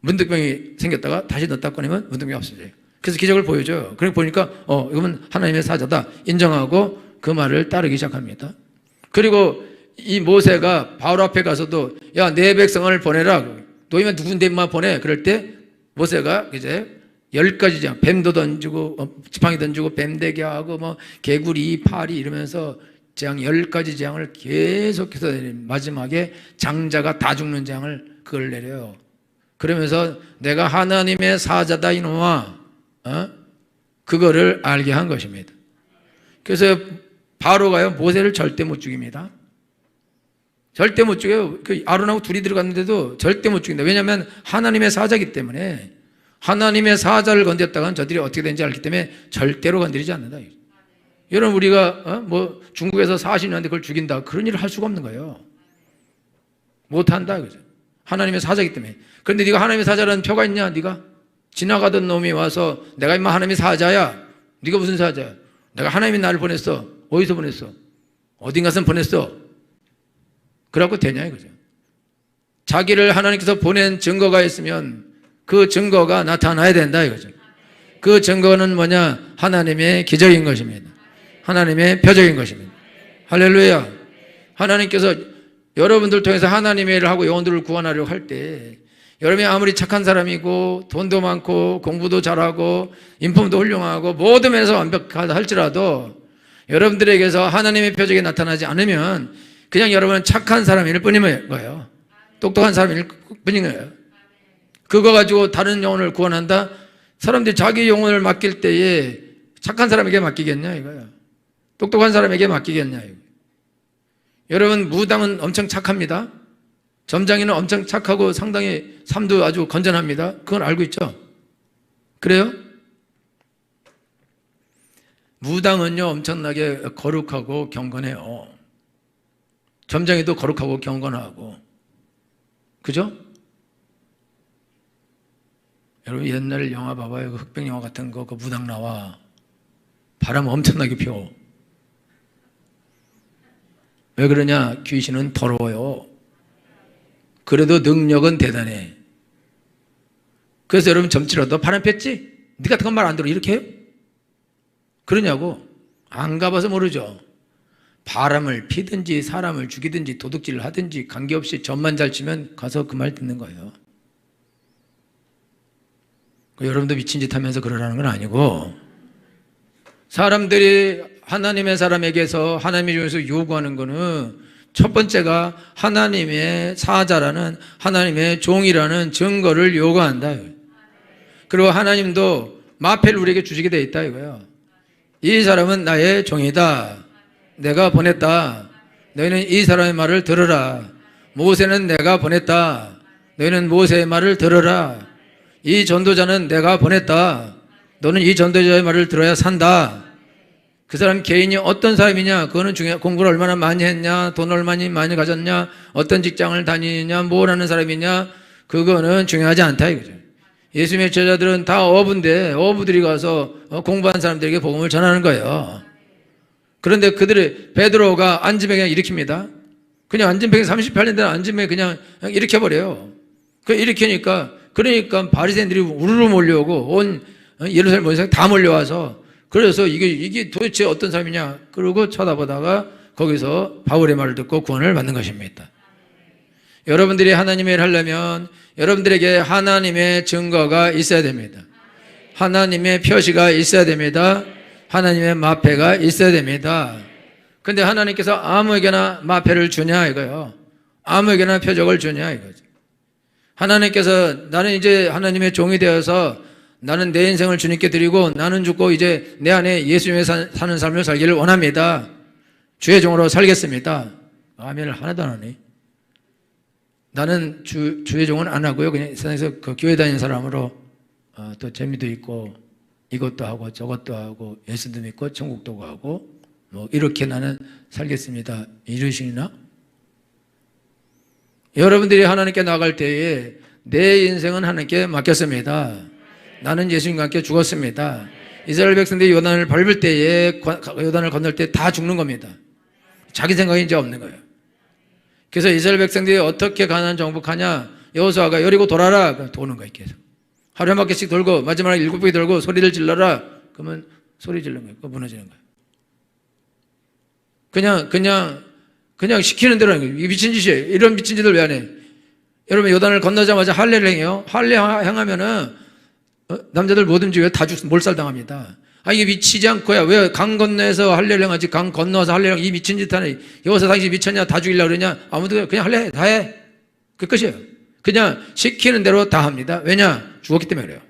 문득병이 생겼다가 다시 넣었다 꺼내면 문득병이 없어져요. 그래서 기적을 보여줘요. 그러니까 보니까 이건 하나님의 사자다 인정하고 그 말을 따르기 시작합니다. 그리고 이 모세가 바울 앞에 가서도 야, 내 백성을 보내라. 너희만 누군데만 보내. 그럴 때 모세가 이제 10가지 재앙, 뱀도 던지고 지팡이 던지고 뱀 되게 하고 뭐 개구리, 파리 이러면서 재앙 10가지 재앙을 계속해서 마지막에 장자가 다 죽는 재앙을 그걸 내려요. 그러면서 내가 하나님의 사자다 이놈아, 그거를 알게 한 것입니다. 그래서 바로가요 모세를 절대 못 죽입니다. 절대 못 죽여요. 그 아론하고 둘이 들어갔는데도 절대 못 죽인다. 왜냐하면 하나님의 사자이기 때문에 하나님의 사자를 건드렸다가는 저들이 어떻게 되는지 알기 때문에 절대로 건드리지 않는다. 여러분 우리가 뭐 중국에서 40년인데 그걸 죽인다 그런 일을 할 수가 없는 거예요. 못한다 그죠. 하나님의 사자이기 때문에. 그런데 네가 하나님의 사자라는 표가 있냐? 네가 지나가던 놈이 와서 내가 임마 하나님의 사자야. 네가 무슨 사자야? 내가 하나님이 나를 보냈어. 어디서 보냈어? 어딘가서 보냈어. 그래갖고 되냐 이거죠. 자기를 하나님께서 보낸 증거가 있으면 그 증거가 나타나야 된다 이거죠. 그 증거는 뭐냐? 하나님의 기적인 것입니다. 하나님의 표적인 것입니다. 할렐루야. 하나님께서 여러분들 통해서 하나님의 일을 하고 영혼들을 구원하려고 할 때 여러분이 아무리 착한 사람이고 돈도 많고 공부도 잘하고 인품도 훌륭하고 모든 면에서 완벽하다 할지라도 여러분들에게서 하나님의 표적이 나타나지 않으면 그냥 여러분은 착한 사람일 뿐인 거예요. 똑똑한 사람일 뿐인 거예요. 그거 가지고 다른 영혼을 구원한다? 사람들이 자기 영혼을 맡길 때에 착한 사람에게 맡기겠냐 이거야. 똑똑한 사람에게 맡기겠냐 이거. 여러분 무당은 엄청 착합니다. 점장이는 엄청 착하고 상당히 삶도 아주 건전합니다. 그건 알고 있죠? 그래요? 무당은요 엄청나게 거룩하고 경건해요. 점쟁이도 거룩하고 경건하고. 그죠? 여러분 옛날 영화 봐봐요. 그 흑백 영화 같은 거, 그 무당 나와. 바람 엄청나게 펴. 왜 그러냐? 귀신은 더러워요. 그래도 능력은 대단해. 그래서 여러분 점치러 너 바람 폈지? 네 같은 건 말 안 들어. 이렇게 해요? 그러냐고? 안 가봐서 모르죠. 바람을 피든지 사람을 죽이든지 도둑질을 하든지 관계없이 점만 잘 치면 가서 그 말 듣는 거예요. 여러분도 미친 짓 하면서 그러라는 건 아니고, 사람들이 하나님의 사람에게서 하나님의 중에서 요구하는 거는 첫 번째가 하나님의 사자라는, 하나님의 종이라는 증거를 요구한다. 그리고 하나님도 마패를 우리에게 주시게 돼 있다 이거예요. 이 사람은 나의 종이다. 내가 보냈다. 너희는 이 사람의 말을 들으라. 모세는 내가 보냈다. 너희는 모세의 말을 들으라. 이 전도자는 내가 보냈다. 너는 이 전도자의 말을 들어야 산다. 그 사람 개인이 어떤 사람이냐, 그거는 중요해. 공부를 얼마나 많이 했냐, 돈을 얼마나 많이 가졌냐, 어떤 직장을 다니느냐, 뭘 하는 사람이냐, 그거는 중요하지 않다 이거죠. 예수님의 제자들은 다 어부인데 어부들이 가서 공부한 사람들에게 복음을 전하는 거예요. 그런데 그들의 베드로가 안진뱅이 일으킵니다. 그냥 안진뱅이 38년 된 안진뱅이 그냥 일으켜버려요. 그 일으키니까, 그러니까 바리새인들이 우르르 몰려오고 온 예루살렘 모든 사람이 다 몰려와서, 그래서 이게 도대체 어떤 사람이냐 그러고 쳐다보다가 거기서 바울의 말을 듣고 구원을 받는 것입니다. 여러분들이 하나님의 일을 하려면 여러분들에게 하나님의 증거가 있어야 됩니다. 하나님의 표시가 있어야 됩니다. 하나님의 마패가 있어야 됩니다. 근데 하나님께서 아무에게나 마패를 주냐 이거요. 아무에게나 표적을 주냐 이거죠. 하나님께서 나는 이제 하나님의 종이 되어서 나는 내 인생을 주님께 드리고 나는 죽고 이제 내 안에 예수님의 사는 삶을 살기를 원합니다. 주의 종으로 살겠습니다. 아멘을 하나도 안 하네. 나는 주의 종은 안 하고요. 그냥 세상에서 그 교회 다니는 사람으로 또 재미도 있고 이것도 하고 저것도 하고 예수도 믿고 천국도 가고 뭐 이렇게 나는 살겠습니다. 이러시나? 여러분들이 하나님께 나갈 때에 내 인생은 하나님께 맡겼습니다. 나는 예수님과 함께 죽었습니다. 이스라엘 백성들이 요단을 밟을 때에, 요단을 건널 때 다 죽는 겁니다. 자기 생각이 이제 없는 거예요. 그래서 이스라엘 백성들이 어떻게 가나안 정복하냐? 여호수아가 여리고 돌아라. 도는 거예요, 계속. 하루에 한 바퀴씩 돌고 마지막에 7바퀴 돌고 소리를 질러라. 그러면 소리 지르는 거예요. 그거 무너지는 거예요. 그냥 시키는 대로 하는 거예요. 이게 미친 짓이에요. 이런 미친 짓을 왜 안 해? 여러분 요단을 건너자마자 할례를 행해요. 할례 행하면은 남자들 못 움직여요. 다 몰살당합니다. 이게 미치지 않고야. 왜 강 건너에서 할례를 행하지? 강 건너서 할례를 이 미친 짓 하네. 여기서 당신이 미쳤냐? 다 죽이려고 그러냐? 아무도 그냥 할례 다 해. 그 끝이에요. 그냥 시키는 대로 다 합니다. 왜냐? 죽었기 때문에 그래요.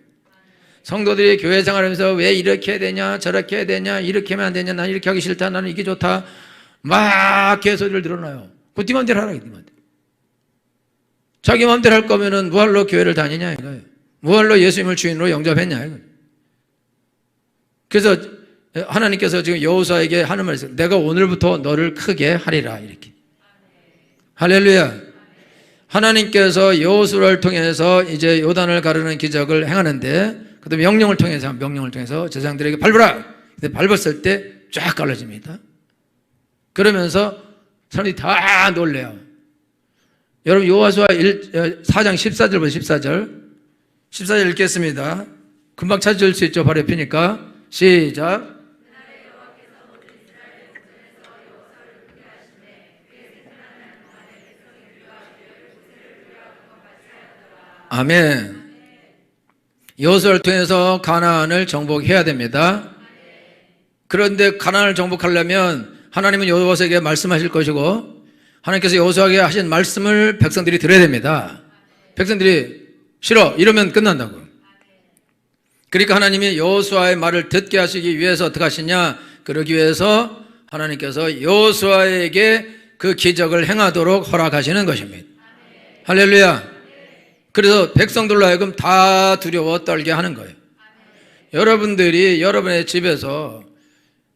성도들이 교회 생활하면서 왜 이렇게 해야 되냐? 저렇게 해야 되냐? 이렇게 하면 안 되냐? 난 이렇게 하기 싫다. 나는 이게 좋다. 막 개소리를 늘어놔요. 그 네 맘대로 하라. 네 맘대로. 자기 맘대로 할 거면은 무할로 교회를 다니냐 이거예요. 무할로 예수님을 주인으로 영접했냐 이거예요. 그래서 하나님께서 지금 여호수아에게 하는 말이 있어요. 내가 오늘부터 너를 크게 하리라 이렇게. 할렐루야. 하나님께서 여호수아를 통해서 이제 요단을 가르는 기적을 행하는데, 그다음에 명령을 통해서 제사장들에게 밟으라. 근데 밟았을 때 쫙 갈라집니다. 그러면서 사람들이 다 놀래요. 여러분 여호수아 4장 14절 보세요. 14절 읽겠습니다. 금방 찾을 수 있죠. 바로 옆이니까. 시작. 아멘. 여호수아를 통해서 가나안을 정복해야 됩니다. 그런데 가나안을 정복하려면 하나님은 여호수아에게 말씀하실 것이고, 하나님께서 여호수아에게 하신 말씀을 백성들이 들어야 됩니다. 백성들이 싫어 이러면 끝난다고. 그러니까 하나님이 여호수아의 말을 듣게 하시기 위해서 어떻게 하시냐? 그러기 위해서 하나님께서 여호수아에게 그 기적을 행하도록 허락하시는 것입니다. 할렐루야. 그래서 백성들로 하여금 다 두려워 떨게 하는 거예요. 여러분들이 여러분의 집에서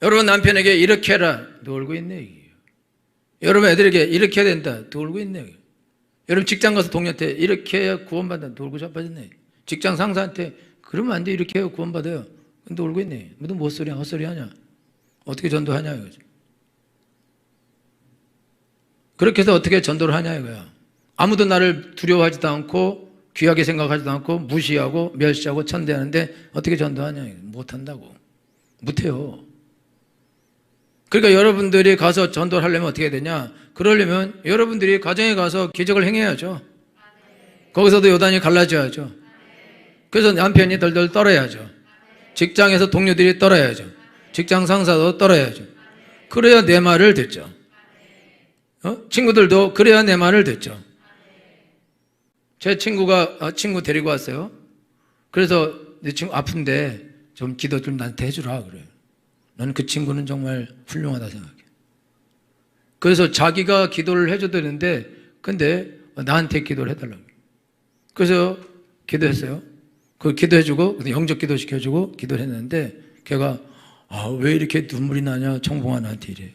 여러분 남편에게 이렇게 해라. 놀고 있네. 여러분 애들에게 이렇게 해야 된다. 돌고 있네. 여러분 직장 가서 동료한테 이렇게 해야 구원받는다. 돌고 자빠졌네. 직장 상사한테 그러면 안 돼. 이렇게 해야 구원받아요. 놀고 있네. 무슨 못소리야 헛소리 하냐. 어떻게 전도하냐 이거죠. 그렇게 해서 어떻게 전도를 하냐 이거야. 아무도 나를 두려워하지도 않고 귀하게 생각하지도 않고 무시하고 멸시하고 천대하는데 어떻게 전도하냐. 못한다고. 못해요. 그러니까 여러분들이 가서 전도를 하려면 어떻게 해야 되냐. 그러려면 여러분들이 가정에 가서 기적을 행해야죠. 거기서도 요단이 갈라져야죠. 그래서 남편이 덜덜 떨어야죠. 직장에서 동료들이 떨어야죠. 직장 상사도 떨어야죠. 그래야 내 말을 듣죠. 친구들도 그래야 내 말을 듣죠. 제 친구가 친구 데리고 왔어요. 그래서 내 친구 아픈데 좀 기도 좀 나한테 해주라 그래요. 나는 그 친구는 정말 훌륭하다 생각해. 그래서 자기가 기도를 해줘야 되는데 근데 나한테 기도를 해달라고. 그래서 기도했어요. 그걸 기도해주고 영적 기도 시켜주고 기도를 했는데 걔가 왜 이렇게 눈물이 나냐 청봉아 나한테 이래.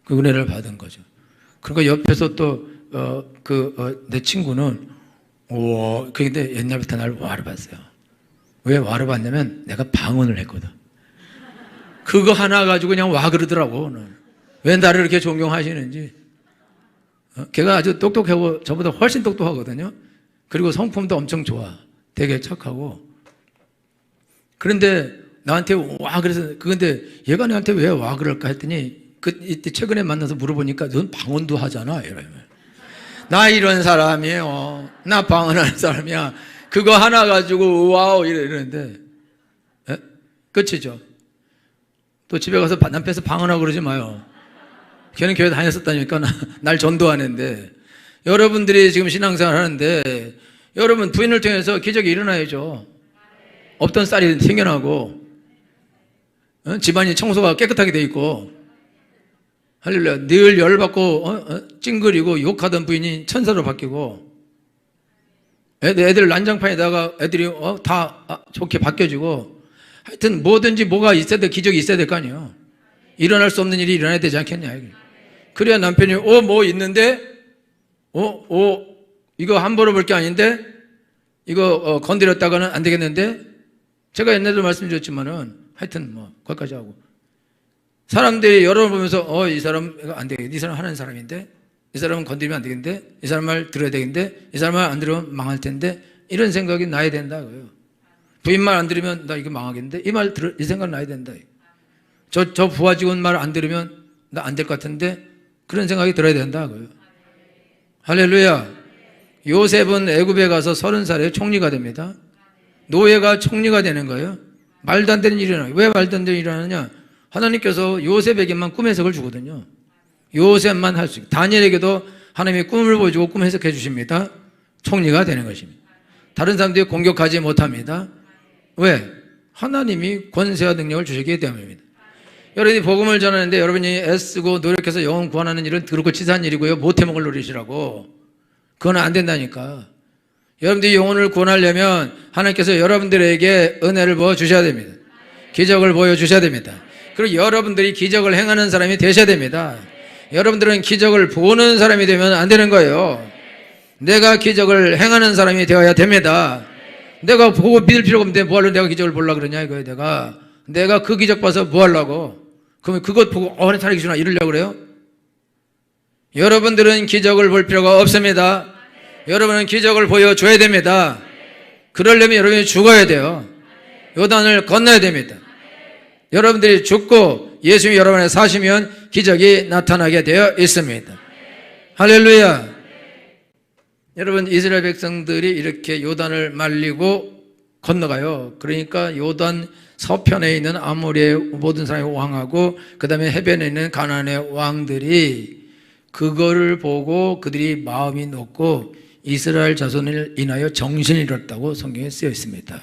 그 은혜를 받은 거죠. 그러니까 옆에서 또 내 친구는 근데 옛날부터 날 와르 봤어요. 왜 와르 봤냐면 내가 방언을 했거든. 그거 하나 가지고 그냥 와 그러더라고. 왜 나를 이렇게 존경하시는지. 걔가 아주 똑똑하고 저보다 훨씬 똑똑하거든요. 그리고 성품도 엄청 좋아. 되게 착하고. 그런데 나한테 와 그래서 근데 얘가 나한테 왜 와 그럴까 했더니 이때 최근에 만나서 물어보니까 넌 방언도 하잖아 이러면. 나 이런 사람이에요. 나 방언하는 사람이야. 그거 하나 가지고 와우 이러는데 끝이죠. 또 집에 가서 남편에서 방언하고 그러지 마요. 걔는 교회 다녔었다니까 날 전도하는데. 여러분들이 지금 신앙생활 하는데 여러분 부인을 통해서 기적이 일어나야죠. 없던 쌀이 생겨나고 집안이 청소가 깨끗하게 돼 있고 할렐루야. 늘 열받고 찡그리고 욕하던 부인이 천사로 바뀌고 애들 난장판에다가 애들이 다 좋게 바뀌어지고 하여튼 뭐든지 뭐가 있어야 돼. 기적이 있어야 될 거 아니에요. 일어날 수 없는 일이 일어나야 되지 않겠냐. 그래야 남편이 뭐 있는데 이거 함부로 볼 게 아닌데 이거 건드렸다가는 안 되겠는데. 제가 옛날에도 말씀드렸지만은 하여튼 거기까지 하고 사람들이 여러분 보면서 이 사람 안 되겠네. 이 사람 하는 사람인데 이 사람은 건드리면 안 되겠는데 이 사람 말 들어야 되겠는데 이 사람 말 안 들으면 망할 텐데 이런 생각이 나야 된다고요. 부인 말 안 들으면 나 이거 망하겠는데 이 생각 나야 된다. 저 부하 직원 말 안 들으면 나 안 될 것 같은데 그런 생각이 들어야 된다고요. 할렐루야. 요셉은 애굽에 가서 30살에 총리가 됩니다. 노예가 총리가 되는 거예요. 말도 안 되는 일이 일어나요. 왜 말도 안 되는 일이 일어나느냐. 하나님께서 요셉에게만 꿈 해석을 주거든요. 요셉만 할 수 있고 다니엘에게도 하나님이 꿈을 보여주고 꿈 해석해 주십니다. 총리가 되는 것입니다. 다른 사람들이 공격하지 못합니다. 왜? 하나님이 권세와 능력을 주시기 때문입니다. 여러분이 복음을 전하는데 여러분이 애쓰고 노력해서 영혼 구원하는 일은 더럽고 치사한 일이고요. 못해먹을 노릇이라고. 그건 안 된다니까. 여러분들이 영혼을 구원하려면 하나님께서 여러분들에게 은혜를 부어주셔야 됩니다. 기적을 보여주셔야 됩니다. 그리고 여러분들이 기적을 행하는 사람이 되셔야 됩니다. 여러분들은 기적을 보는 사람이 되면 안 되는 거예요. 내가 기적을 행하는 사람이 되어야 됩니다. 내가 보고 믿을 필요가 없는데 뭐하려고 내가 기적을 보려고 그러냐 이거예요. 내가 그 기적 봐서 뭐하려고. 그러면 그것 보고 하나님 살아계시나 이러려고 그래요? 여러분들은 기적을 볼 필요가 없습니다. 여러분은 기적을 보여줘야 됩니다. 그러려면 여러분이 죽어야 돼요. 요단을 건너야 됩니다. 여러분들이 죽고 예수님이 여러분 안에 사시면 기적이 나타나게 되어 있습니다. 할렐루야. 여러분 이스라엘 백성들이 이렇게 요단을 말리고 건너가요. 그러니까 요단 서편에 있는 아모리의 모든 사람의 왕하고 그 다음에 해변에 있는 가나안의 왕들이 그거를 보고 그들이 마음이 높고 이스라엘 자손을 인하여 정신을 잃었다고 성경에 쓰여 있습니다.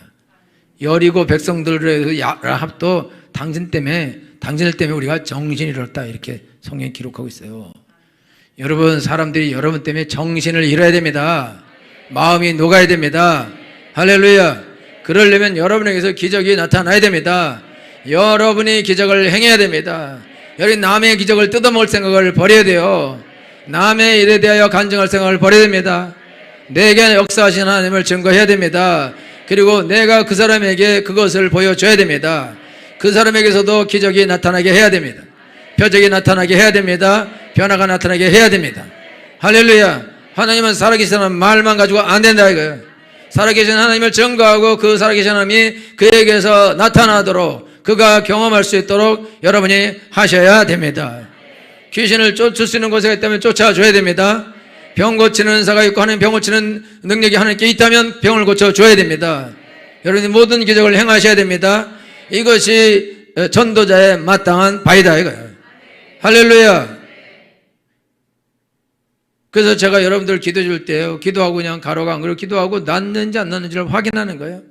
여리고 백성들에 라합도 당신을 때문에 우리가 정신을 잃었다 이렇게 성경에 기록하고 있어요. 여러분 사람들이 여러분 때문에 정신을 잃어야 됩니다. 마음이 녹아야 됩니다. 할렐루야. 그러려면 여러분에게서 기적이 나타나야 됩니다. 여러분이 기적을 행해야 됩니다. 여러분 남의 기적을 뜯어먹을 생각을 버려야 돼요. 남의 일에 대하여 간증할 생각을 버려야 됩니다. 내게 역사하신 하나님을 증거해야 됩니다. 그리고 내가 그 사람에게 그것을 보여줘야 됩니다. 그 사람에게서도 기적이 나타나게 해야 됩니다. 표적이 나타나게 해야 됩니다. 변화가 나타나게 해야 됩니다. 할렐루야. 하나님은 살아계신 하나님 말만 가지고 안 된다 이거예요. 살아계신 하나님을 증거하고 그 살아계신 하나님이 그에게서 나타나도록 그가 경험할 수 있도록 여러분이 하셔야 됩니다. 귀신을 쫓을 수 있는 곳에 있다면 쫓아줘야 됩니다. 병 고치는 은사가 있고 하나님 병 고치는 능력이 하나님께 있다면 병을 고쳐줘야 됩니다. 여러분이 모든 기적을 행하셔야 됩니다. 이것이 전도자의 마땅한 바이다 이거예요. 할렐루야. 그래서 제가 여러분들 기도해 줄 때요, 기도하고 그냥 가로가 안 그러고 기도하고 낫는지 안 낫는지를 확인하는 거예요.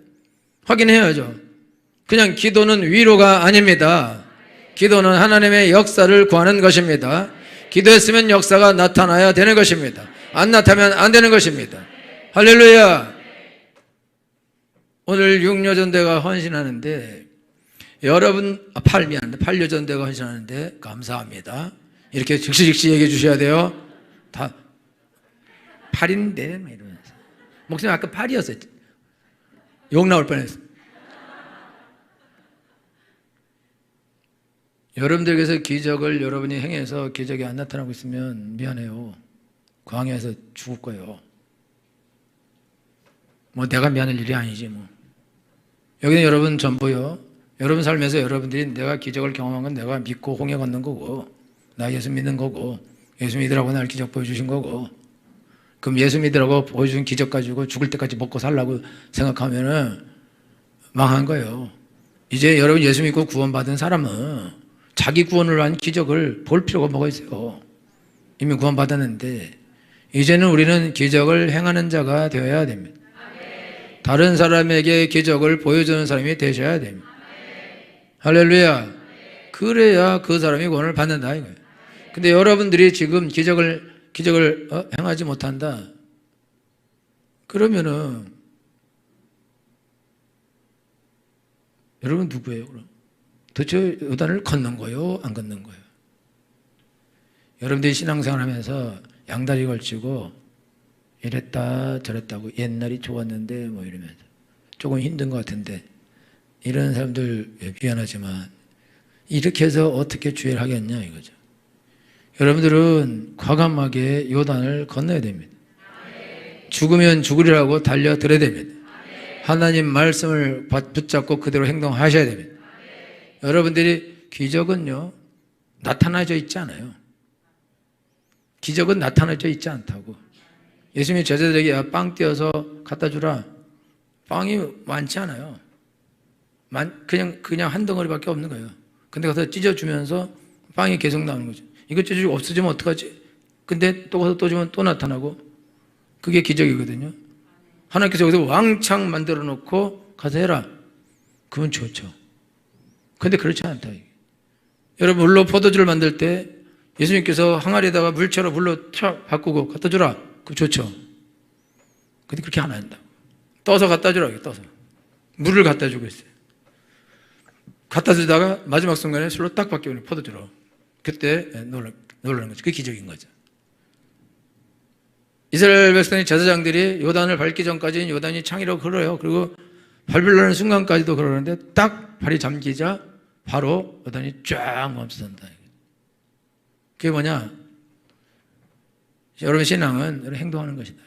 확인해야죠. 그냥 기도는 위로가 아닙니다. 기도는 하나님의 역사를 구하는 것입니다. 기도했으면 역사가 나타나야 되는 것입니다. 안 나타나면 안 되는 것입니다. 할렐루야. 오늘 6여전대가 헌신하는데 여러분 8여전대가 헌신하는데 감사합니다. 이렇게 즉시 얘기해 주셔야 돼요. 다 8인데 이러면서 목사님 아까 8이었어요. 욕 나올 뻔했어. 여러분들께서 기적을 여러분이 행해서 기적이 안 나타나고 있으면 미안해요. 광야에서 죽을 거예요. 뭐 내가 미안할 일이 아니지 뭐. 여기는 여러분 전부요. 여러분 삶에서 여러분들이 내가 기적을 경험한 건 내가 믿고 홍해 걷는 거고 나 예수 믿는 거고 예수 믿으라고 날 기적 보여주신 거고 그럼 예수 믿으라고 보여준 기적 가지고 죽을 때까지 먹고 살라고 생각하면은 망한 거예요. 이제 여러분 예수 믿고 구원받은 사람은 자기 구원을 위한 기적을 볼 필요가 뭐가 있어요. 이미 구원받았는데 이제는 우리는 기적을 행하는 자가 되어야 됩니다. 다른 사람에게 기적을 보여주는 사람이 되셔야 됩니다. 할렐루야. 그래야 그 사람이 구원을 받는다 이거예요. 근데 여러분들이 지금 기적을 행하지 못한다. 그러면은 여러분 누구예요 그럼? 도대체 요단을 걷는 거요? 안 걷는 거예요? 여러분들이 신앙생활 하면서 양다리 걸치고 이랬다 저랬다고 옛날이 좋았는데 뭐 이러면서 조금 힘든 것 같은데 이런 사람들 미안하지만 이렇게 해서 어떻게 주의를 하겠냐 이거죠. 여러분들은 과감하게 요단을 건너야 됩니다. 죽으면 죽으리라고 달려들어야 됩니다. 하나님 말씀을 붙잡고 그대로 행동하셔야 됩니다. 여러분들이 기적은요 나타나져 있지 않아요. 기적은 나타나져 있지 않다고. 예수님이 제자들에게 야, 빵 띄어서 갖다 주라. 빵이 많지 않아요. 그냥 한 덩어리밖에 없는 거예요. 근데 가서 찢어주면서 빵이 계속 나오는 거죠. 이거 찢어주고 없어지면 어떡하지? 근데 또 가서 또 주면 또 나타나고 그게 기적이거든요. 하나님께서 여기서 왕창 만들어 놓고 가서 해라. 그건 좋죠. 근데 그렇지 않다. 여러분 물로 포도주를 만들 때 예수님께서 항아리에다가 물채로 물로 촥 바꾸고 갖다 주라. 그거 좋죠. 근데 그렇게 안 한다. 떠서 갖다 주라. 떠서 물을 갖다 주고 있어요. 갖다 주다가 마지막 순간에 술로 딱 바뀌고 포도주로. 그때 놀라는 거죠. 그게 기적인 거죠. 이스라엘 백성의 제사장들이 요단을 밟기 전까지는 요단이 창이라고 걸어요. 그리고 밟으려는 순간까지도 그러는데 딱 발이 잠기자 바로 요단이 쫙 멈춰선다. 그게 뭐냐? 여러분 신앙은 여러분 행동하는 것이다.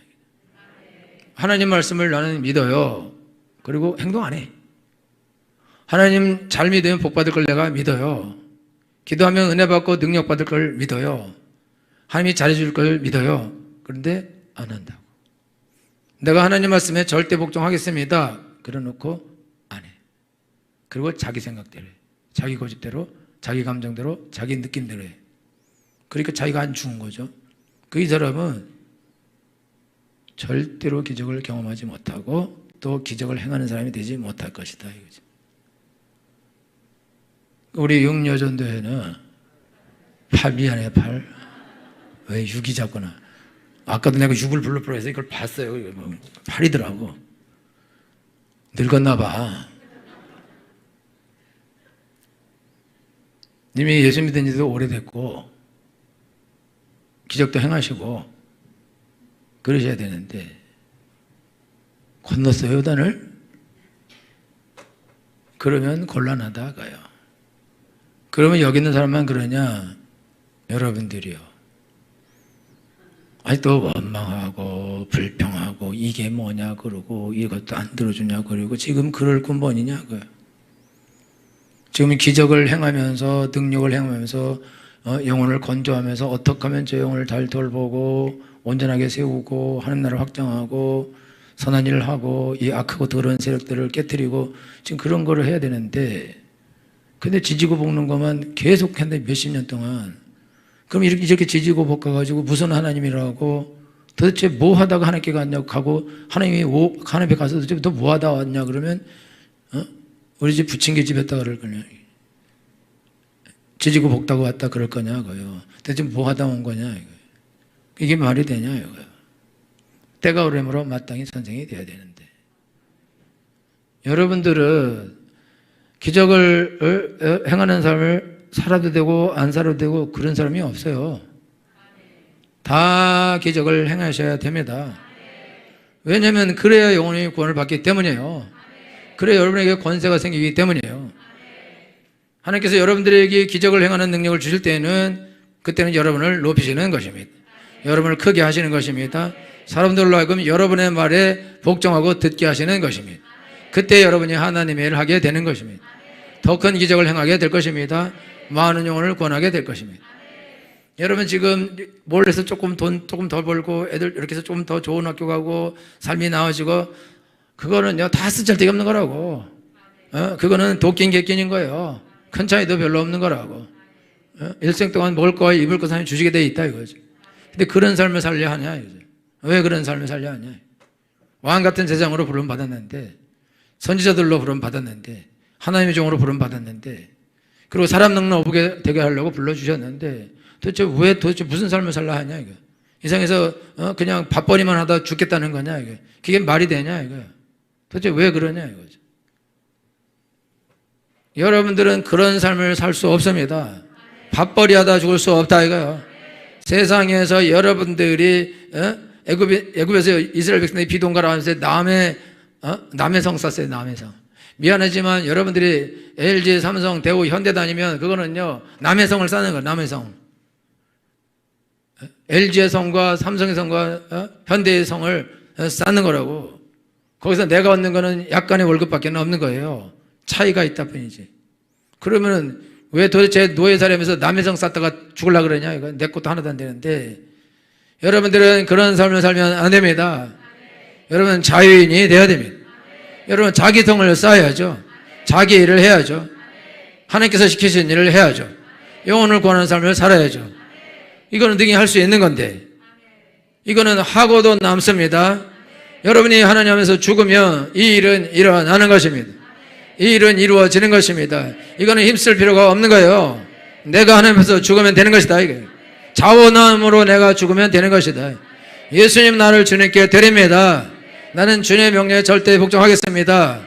하나님 말씀을 나는 믿어요. 그리고 행동 안 해. 하나님 잘 믿으면 복 받을 걸 내가 믿어요. 기도하면 은혜 받고 능력 받을 걸 믿어요. 하나님이 잘해줄 걸 믿어요. 그런데 안 한다고. 내가 하나님 말씀에 절대 복종하겠습니다. 그래 놓고 안 해. 그리고 자기 생각대로 해. 자기 고집대로, 자기 감정대로, 자기 느낌대로 해. 그러니까 자기가 안 죽은 거죠. 그 이 사람은 절대로 기적을 경험하지 못하고 또 기적을 행하는 사람이 되지 못할 것이다 이거죠. 우리 6여전도회는 8 왜 6이 자꾸나. 아까도 내가 6을 불러보라 해서 이걸 봤어요. 8이더라고. 늙었나 봐. 님이 예수 믿은 지도 오래됐고 기적도 행하시고 그러셔야 되는데 건넜어요, 요단을? 그러면 곤란하다가요. 그러면 여기 있는 사람만 그러냐? 여러분들이요. 아직도 원망하고 불평하고 이게 뭐냐 그러고 이것도 안 들어주냐 그러고 지금 그럴 근본이냐고요. 지금 기적을 행하면서 능력을 행하면서 영혼을 건조하면서 어떻게 하면 저 영혼을 잘 돌보고 온전하게 세우고 하나님 나라를 확장하고 선한 일을 하고 이 악하고 더러운 세력들을 깨뜨리고 지금 그런 거를 해야 되는데 근데 지지고 볶는 것만 계속 했는데 몇십 년 동안 그럼 이렇게 지지고 볶아가지고 무슨 하나님이라고 도대체 뭐 하다가 하나님께 갔냐고 가고 하나님이 하나님 앞에 가서 도대체 너 뭐 하다 왔냐 그러면 우리 집 부침개 집 했다 그럴 거냐 지지고 볶다고 왔다 그럴 거냐고요. 대체 뭐 하다 온 거냐 이거요. 이게 말이 되냐 이거요. 때가 오므로 마땅히 선생이 돼야 되는데 여러분들은 기적을 행하는 삶을 살아도 되고 안 살아도 되고 그런 사람이 없어요. 다 기적을 행하셔야 됩니다. 왜냐하면 그래야 영혼이 구원을 받기 때문이에요. 그래야 여러분에게 권세가 생기기 때문이에요. 하나님께서 여러분들에게 기적을 행하는 능력을 주실 때에는 그때는 여러분을 높이시는 것입니다. 여러분을 크게 하시는 것입니다. 사람들로 하여금 여러분의 말에 복종하고 듣게 하시는 것입니다. 그때 여러분이 하나님의 일을 하게 되는 것입니다. 더 큰 기적을 행하게 될 것입니다. 많은 영혼을 구원하게 될 것입니다. 여러분 지금 몰래서 조금 돈 조금 더 벌고 애들 이렇게 해서 조금 더 좋은 학교 가고 삶이 나아지고 그거는요 다 쓰잘데기 없는 거라고. 그거는 도끼인 객끼인 거예요. 큰 차이도 별로 없는 거라고. 일생 동안 먹을 거와 입을 거 하나님 주시게 돼 있다 이거지. 근데 그런 삶을 살려 하냐 이거지. 왜 그런 삶을 살려 하냐. 왕 같은 제장으로 부름 받았는데 선지자들로 부름 받았는데 하나님의 종으로 부름 받았는데 그리고 사람 넉넉 오게 되게 하려고 불러주셨는데 도대체 무슨 삶을 살라 하냐 이거. 이상해서 그냥 밥벌이만 하다 죽겠다는 거냐 이거. 그게 말이 되냐 이거. 도대체 왜 그러냐 이거죠. 여러분들은 그런 삶을 살 수 없습니다. 밥벌이 하다 죽을 수 없다 이거요. 세상에서 여러분들이 애굽에서 이스라엘 백성들이 비동가라 하면서 남의 성 쌌어요. 남의 성. 미안하지만 여러분들이 LG, 삼성, 대우, 현대 다니면 그거는요 남의 성을 쌓는 거예요. 남의 성. LG의 성과 삼성의 성과 현대의 성을 쌓는 거라고. 거기서 내가 얻는 거는 약간의 월급밖에 없는 거예요. 차이가 있다 뿐이지. 그러면은 왜 도대체 노예 살면서 남의 성 쌓다가 죽으려고 그러냐 이거. 내 것도 하나도 안 되는데 여러분들은 그런 삶을 살면 안 됩니다. 여러분 자유인이 돼야 됩니다. 여러분 자기 성을 쌓아야죠. 자기 일을 해야죠. 하나님께서 시키신 일을 해야죠. 영혼을 구하는 삶을 살아야죠. 이거는 능히 할 수 있는 건데 이거는 하고도 남습니다. 여러분이 하나님 하면서 죽으면 이 일은 일어나는 것입니다. 이 일은 이루어지는 것입니다. 이거는 힘쓸 필요가 없는 거예요. 내가 하나님 앞에서 죽으면 되는 것이다 이게. 자원함으로 내가 죽으면 되는 것이다. 예수님 나를 주님께 드립니다. 나는 주님의 명령에 절대 복종하겠습니다.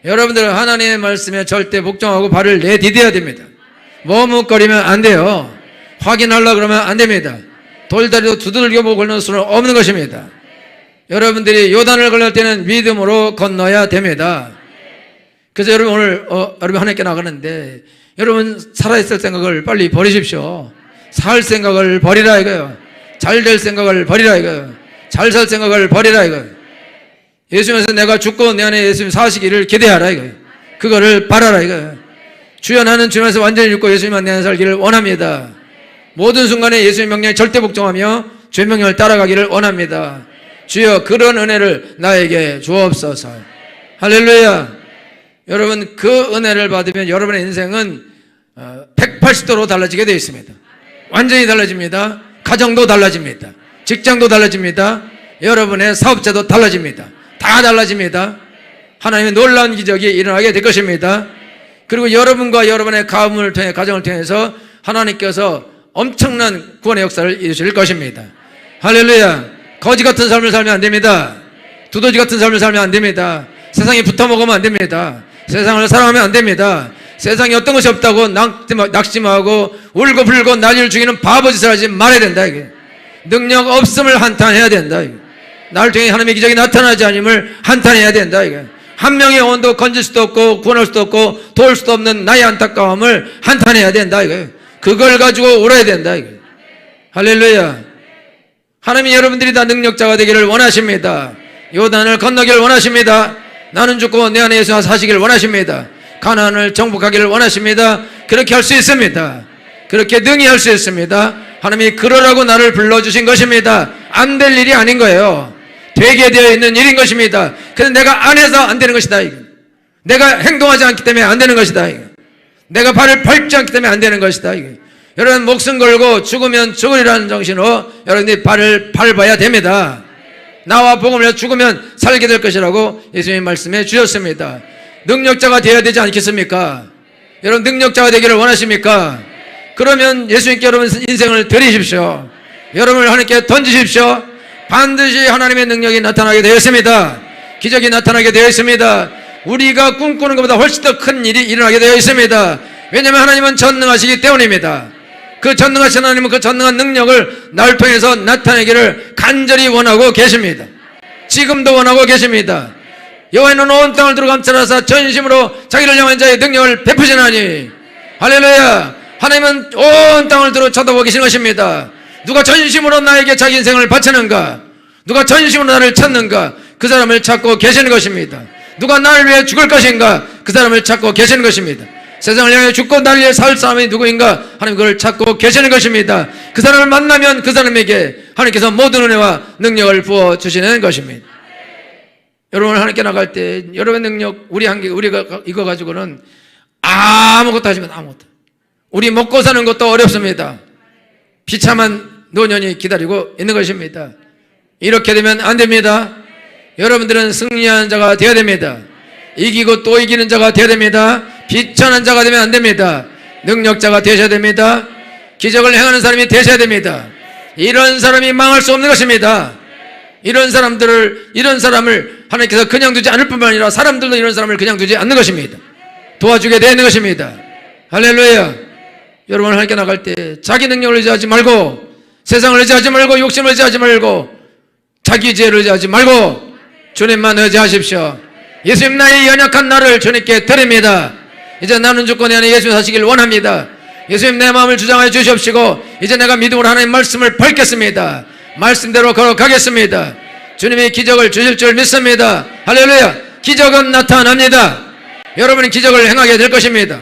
여러분들은 하나님의 말씀에 절대 복종하고 발을 내디뎌야 됩니다. 머뭇거리면 안 돼요. 확인하려고 그러면 안 됩니다. 돌다리도 두들겨 보고 건널 수는 없는 것입니다. 여러분들이 요단을 건널 때는 믿음으로 건너야 됩니다. 그래서 여러분 오늘 여러분 하나님께 나가는데 여러분 살아있을 생각을 빨리 버리십시오. 살 생각을 버리라 이거요. 잘 될 생각을 버리라 이거요. 잘 살 생각을 버리라 이거요. 예수님께서 내가 죽고 내 안에 예수님 사시기를 기대하라 이거요. 그거를 바라라 이거요. 주여 나는 주님께서 완전히 죽고 예수님만 내 안에 살기를 원합니다. 모든 순간에 예수님 명령에 절대 복종하며 주의 명령을 따라가기를 원합니다. 주여 그런 은혜를 나에게 주옵소서. 할렐루야. 여러분 그 은혜를 받으면 여러분의 인생은 180도로 달라지게 되어 있습니다. 완전히 달라집니다. 가정도 달라집니다. 직장도 달라집니다. 여러분의 사업자도 달라집니다. 다 달라집니다. 하나님의 놀라운 기적이 일어나게 될 것입니다. 그리고 여러분과 여러분의 가문을 통해 가정을 통해서 하나님께서 엄청난 구원의 역사를 이루실 것입니다. 할렐루야. 거지 같은 삶을 살면 안 됩니다. 두더지 같은 삶을 살면 안 됩니다. 세상에 붙어 먹으면 안 됩니다. 세상을 사랑하면 안 됩니다. 세상에 어떤 것이 없다고 낙심하고 울고 불고 난리를 죽이는 바보짓을 하지 말아야 된다. 이게 능력 없음을 한탄해야 된다. 이게 나를 통해 하나님의 기적이 나타나지 않음을 한탄해야 된다. 이게 한 명의 영혼도 건질 수도 없고 구원할 수도 없고 도울 수도 없는 나의 안타까움을 한탄해야 된다. 이게 그걸 가지고 울어야 된다. 이게 할렐루야. 하나님이 여러분들이 다 능력자가 되기를 원하십니다. 요단을 건너기를 원하십니다. 나는 죽고 내 안에 예수가 사시기를 원하십니다. 가나안을 정복하기를 원하십니다. 그렇게 할 수 있습니다. 그렇게 능히 할 수 있습니다. 하나님이 그러라고 나를 불러주신 것입니다. 안 될 일이 아닌 거예요. 되게 되어 있는 일인 것입니다. 그런데 내가 안 해서 안 되는 것이다. 내가 행동하지 않기 때문에 안 되는 것이다. 내가 발을 밟지 않기 때문에 안 되는 것이다. 여러분 목숨 걸고 죽으면 죽으리라는 정신으로 여러분들이 발을 밟아야 됩니다. 나와 복음을 죽으면 살게 될 것이라고 예수님이 말씀해 주셨습니다. 능력자가 되어야 되지 않겠습니까? 여러분 능력자가 되기를 원하십니까? 그러면 예수님께 여러분 인생을 드리십시오. 여러분을 하나님께 던지십시오. 반드시 하나님의 능력이 나타나게 되어 있습니다. 기적이 나타나게 되어 있습니다. 우리가 꿈꾸는 것보다 훨씬 더 큰 일이 일어나게 되어 있습니다. 왜냐하면 하나님은 전능하시기 때문입니다. 그 전능하신 하나님은 그 전능한 능력을 나를 통해서 나타내기를 간절히 원하고 계십니다. 지금도 원하고 계십니다. 여호와는 온 땅을 두루 감찰하사 전심으로 자기를 향한 자의 능력을 베푸시나니 할렐루야. 하나님은 온 땅을 두루 쳐다보고 계신 것입니다. 누가 전심으로 나에게 자기 인생을 바치는가, 누가 전심으로 나를 찾는가, 그 사람을 찾고 계시는 것입니다. 누가 나를 위해 죽을 것인가, 그 사람을 찾고 계시는 것입니다. 세상을 향해 죽고 나를 위해 살 사람이 누구인가, 하나님 그걸 찾고 계시는 것입니다. 그 사람을 만나면 그 사람에게 하나님께서 모든 은혜와 능력을 부어주시는 것입니다. 여러분 하나님께 나갈 때 여러분의 능력 우리가 이거 가지고는 아무것도 하지만 아무것도, 우리 먹고 사는 것도 어렵습니다. 비참한 노년이 기다리고 있는 것입니다. 이렇게 되면 안 됩니다. 여러분들은 승리하는 자가 되어야 됩니다. 이기고 또 이기는 자가 되어야 됩니다. 비천한 자가 되면 안 됩니다. 능력자가 되셔야 됩니다. 기적을 행하는 사람이 되셔야 됩니다. 이런 사람이 망할 수 없는 것입니다. 이런 사람을 하나님께서 그냥 두지 않을 뿐만 아니라 사람들도 이런 사람을 그냥 두지 않는 것입니다. 도와주게 되는 것입니다. 할렐루야. 여러분 하나님께 나갈 때 자기 능력을 의지하지 말고, 세상을 의지하지 말고, 욕심을 의지하지 말고, 자기 지혜를 의지하지 말고 주님만 의지하십시오. 예수님 나의 연약한 나를 주님께 드립니다. 이제 나는 죽고 내 안에 예수 사시길 원합니다. 예수님 내 마음을 주장하여 주시옵시고 이제 내가 믿음으로 하나님 말씀을 밝겠습니다. 말씀대로 걸어가겠습니다. 주님이 기적을 주실 줄 믿습니다. 할렐루야. 기적은 나타납니다. 여러분이 기적을 행하게 될 것입니다.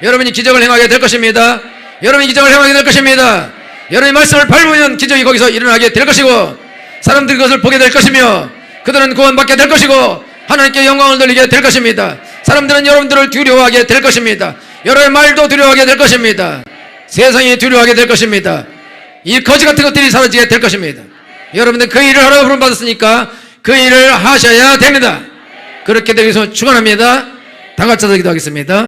여러분이 기적을 행하게 될 것입니다. 여러분이 기적을 행하게 될 것입니다. 여러분이 말씀을 밟으면 기적이 거기서 일어나게 될 것이고, 사람들이 그것을 보게 될 것이며 그들은 구원받게 될 것이고 하나님께 영광을 돌리게 될 것입니다. 사람들은 여러분들을 두려워하게 될 것입니다. 여러분의 말도 두려워하게 될 것입니다. 세상이 두려워하게 될 것입니다. 이 거지 같은 것들이 사라지게 될 것입니다. 여러분들 그 일을 하라고 부름받았으니까 그 일을 하셔야 됩니다. 그렇게 되기 위해서 축원합니다. 다 같이 기도하겠습니다.